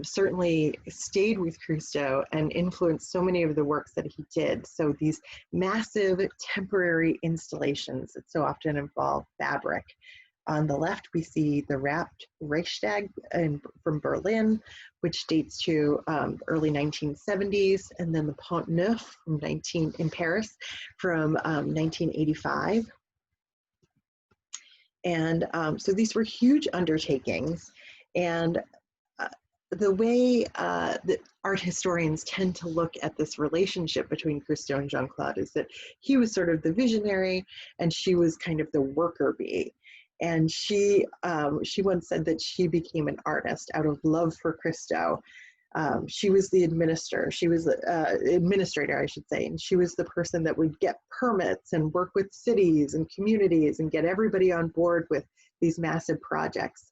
certainly stayed with Christo and influenced so many of the works that he did. So these massive temporary installations that so often involve fabric. On the left, we see the wrapped Reichstag from Berlin, which dates to early 1970s, and then the Pont Neuf in Paris from 1985. And so these were huge undertakings. And the way that art historians tend to look at this relationship between Christo and Jean-Claude is that he was sort of the visionary and she was kind of the worker bee. And she once said that she became an artist out of love for Christo. She was the administrator, I should say, and she was the person that would get permits and work with cities and communities and get everybody on board with these massive projects.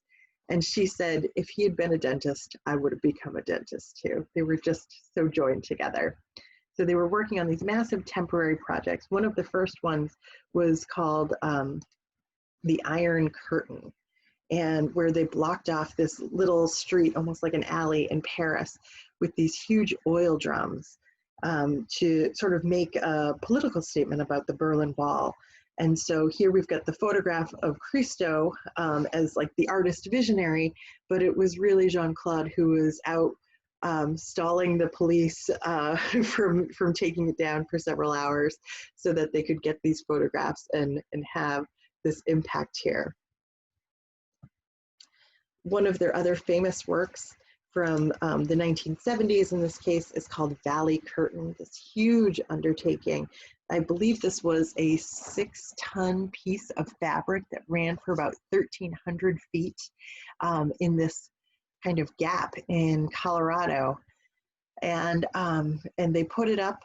And she said, if he had been a dentist, I would have become a dentist too. They were just so joined together. So they were working on these massive temporary projects. One of the first ones was called the Iron Curtain, and where they blocked off this little street, almost like an alley in Paris, with these huge oil drums to sort of make a political statement about the Berlin Wall. And so here we've got the photograph of Christo as like the artist visionary, but it was really Jean-Claude who was out stalling the police from taking it down for several hours so that they could get these photographs and have this impact here. One of their other famous works from the 1970s in this case is called Valley Curtain, this huge undertaking. I believe this was a 6-ton piece of fabric that ran for about 1,300 feet in this kind of gap in Colorado. And they put it up,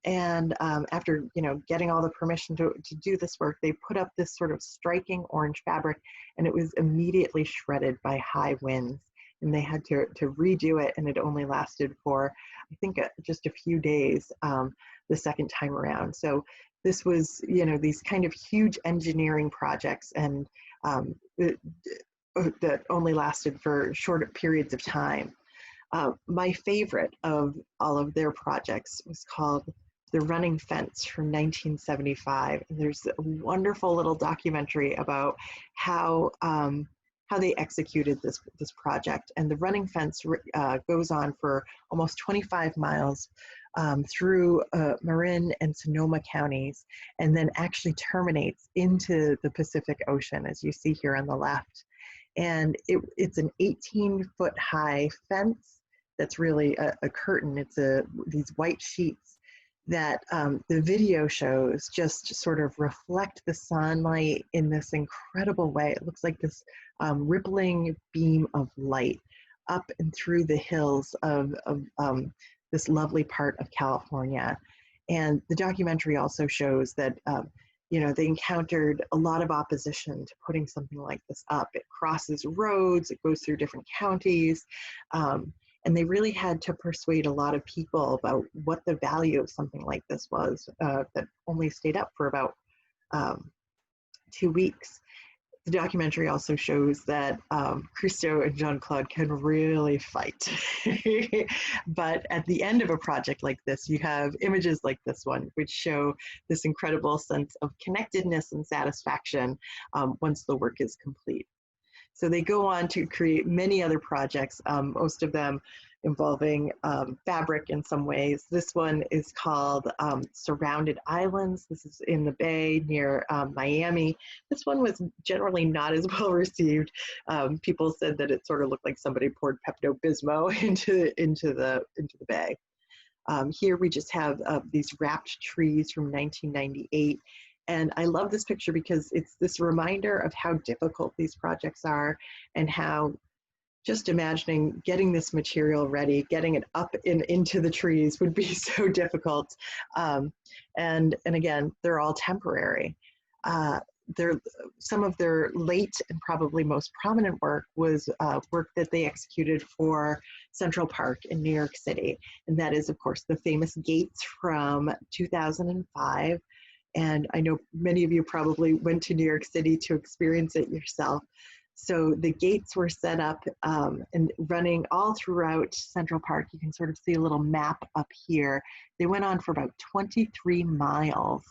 and after getting all the permission to do this work, they put up this sort of striking orange fabric, and it was immediately shredded by high winds. And they had to redo it, and it only lasted for, I think, just a few days the second time around. So this was, these kind of huge engineering projects, and that only lasted for short periods of time. My favorite of all of their projects was called The Running Fence from 1975. And there's a wonderful little documentary about how they executed this project. And the running fence goes on for almost 25 miles through Marin and Sonoma counties, and then actually terminates into the Pacific Ocean, as you see here on the left. And it's an 18-foot high fence that's really a curtain. It's these white sheets that the video shows just sort of reflect the sunlight in this incredible way. It looks like this rippling beam of light up and through the hills of this lovely part of California. And the documentary also shows that they encountered a lot of opposition to putting something like this up. It crosses roads, it goes through different counties, and they really had to persuade a lot of people about what the value of something like this was that only stayed up for about 2 weeks. The documentary also shows that Christo and Jean-Claude can really fight. But at the end of a project like this, you have images like this one, which show this incredible sense of connectedness and satisfaction once the work is complete. So they go on to create many other projects, most of them involving fabric in some ways. This one is called Surrounded Islands. This is in the Bay near Miami. This one was generally not as well received. People said that it sort of looked like somebody poured Pepto-Bismol into the Bay. Here we just have these wrapped trees from 1998. And I love this picture because it's this reminder of how difficult these projects are, and how just imagining getting this material ready, getting it up into the trees would be so difficult. And again, they're all temporary. Some of their late and probably most prominent work was work that they executed for Central Park in New York City. And that is, of course, the famous gates from 2005. And I know many of you probably went to New York City to experience it yourself. So the gates were set up and running all throughout Central Park. You can sort of see a little map up here. They went on for about 23 miles,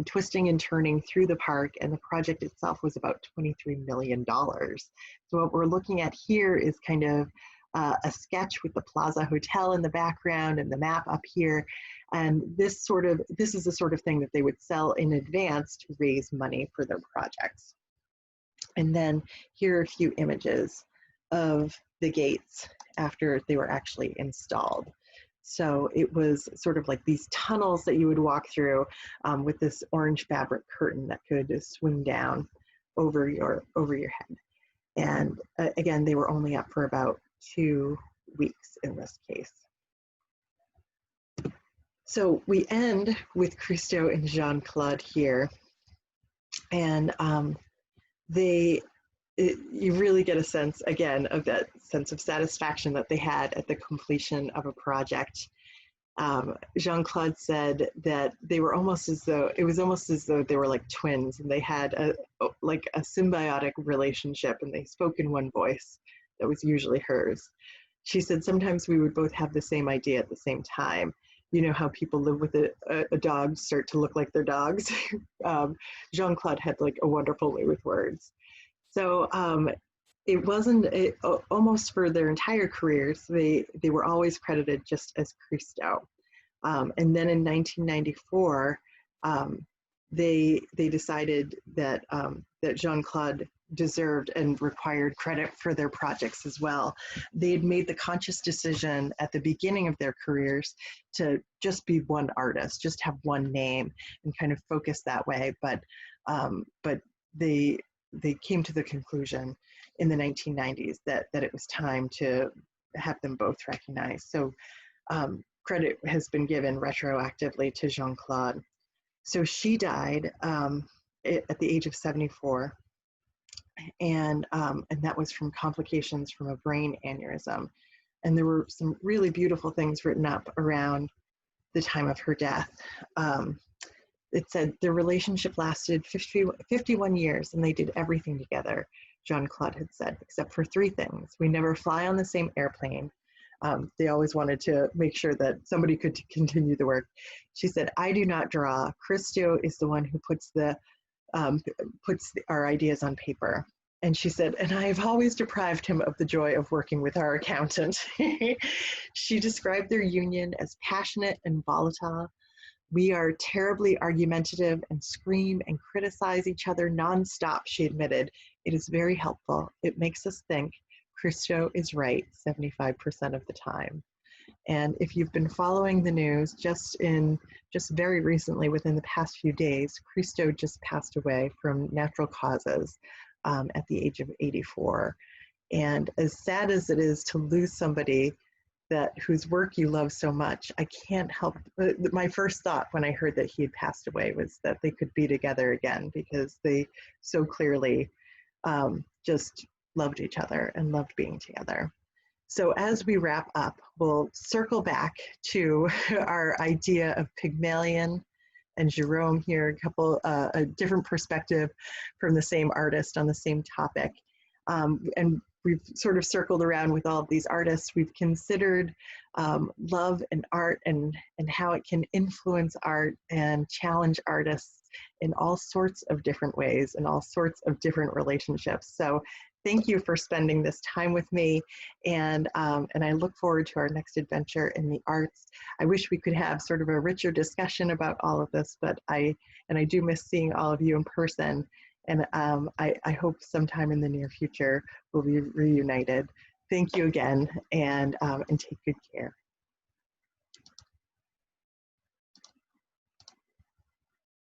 twisting and turning through the park, and the project itself was about $23 million. So what we're looking at here is kind of a sketch with the Plaza Hotel in the background and the map up here. And this is the sort of thing that they would sell in advance to raise money for their projects. And then here are a few images of the gates after they were actually installed. So it was sort of like these tunnels that you would walk through with this orange fabric curtain that could swing down over your head. And again, they were only up for about 2 weeks in this case. So we end with Christo and Jean-Claude here. And you really get a sense, again, of that sense of satisfaction that they had at the completion of a project. Jean-Claude said that they were almost as though, it was almost as though they were like twins, and they had a symbiotic relationship, and they spoke in one voice that was usually hers. She said sometimes we would both have the same idea at the same time. You know how people live with a dog start to look like their dogs? Jean-Claude had like a wonderful way with words. So it wasn't, almost for their entire careers, they were always credited just as Christo. And then in 1994, they decided that, that Jean-Claude deserved and required credit for their projects as well. They had made the conscious decision at the beginning of their careers to just be one artist, just have one name and kind of focus that way. But they came to the conclusion in the 1990s that it was time to have them both recognized. So credit has been given retroactively to Jean-Claude. So she died at the age of 74. And that was from complications from a brain aneurysm. And there were some really beautiful things written up around the time of her death. It said their relationship lasted 51 years and they did everything together, Jean-Claude had said, except for 3 things. We never fly on the same airplane. They always wanted to make sure that somebody could continue the work. She said, I do not draw. Christo is the one who puts our ideas on paper. And she said, and I've always deprived him of the joy of working with our accountant. She described their union as passionate and volatile. We are terribly argumentative and scream and criticize each other nonstop, she admitted. It is very helpful. It makes us think. Christo is right 75% of the time. And if you've been following the news, just very recently, within the past few days, Christo just passed away from natural causes at the age of 84. And as sad as it is to lose somebody whose work you love so much, I can't help, my first thought when I heard that he had passed away was that they could be together again, because they so clearly just loved each other and loved being together. So as we wrap up, we'll circle back to our idea of Pygmalion and Jerome here, a different perspective from the same artist on the same topic. And we've sort of circled around with all of these artists. We've considered love and art and how it can influence art and challenge artists in all sorts of different ways and all sorts of different relationships. So thank you for spending this time with me, and I look forward to our next adventure in the arts. I wish we could have sort of a richer discussion about all of this, but I do miss seeing all of you in person, and I hope sometime in the near future we'll be reunited. Thank you again, and take good care.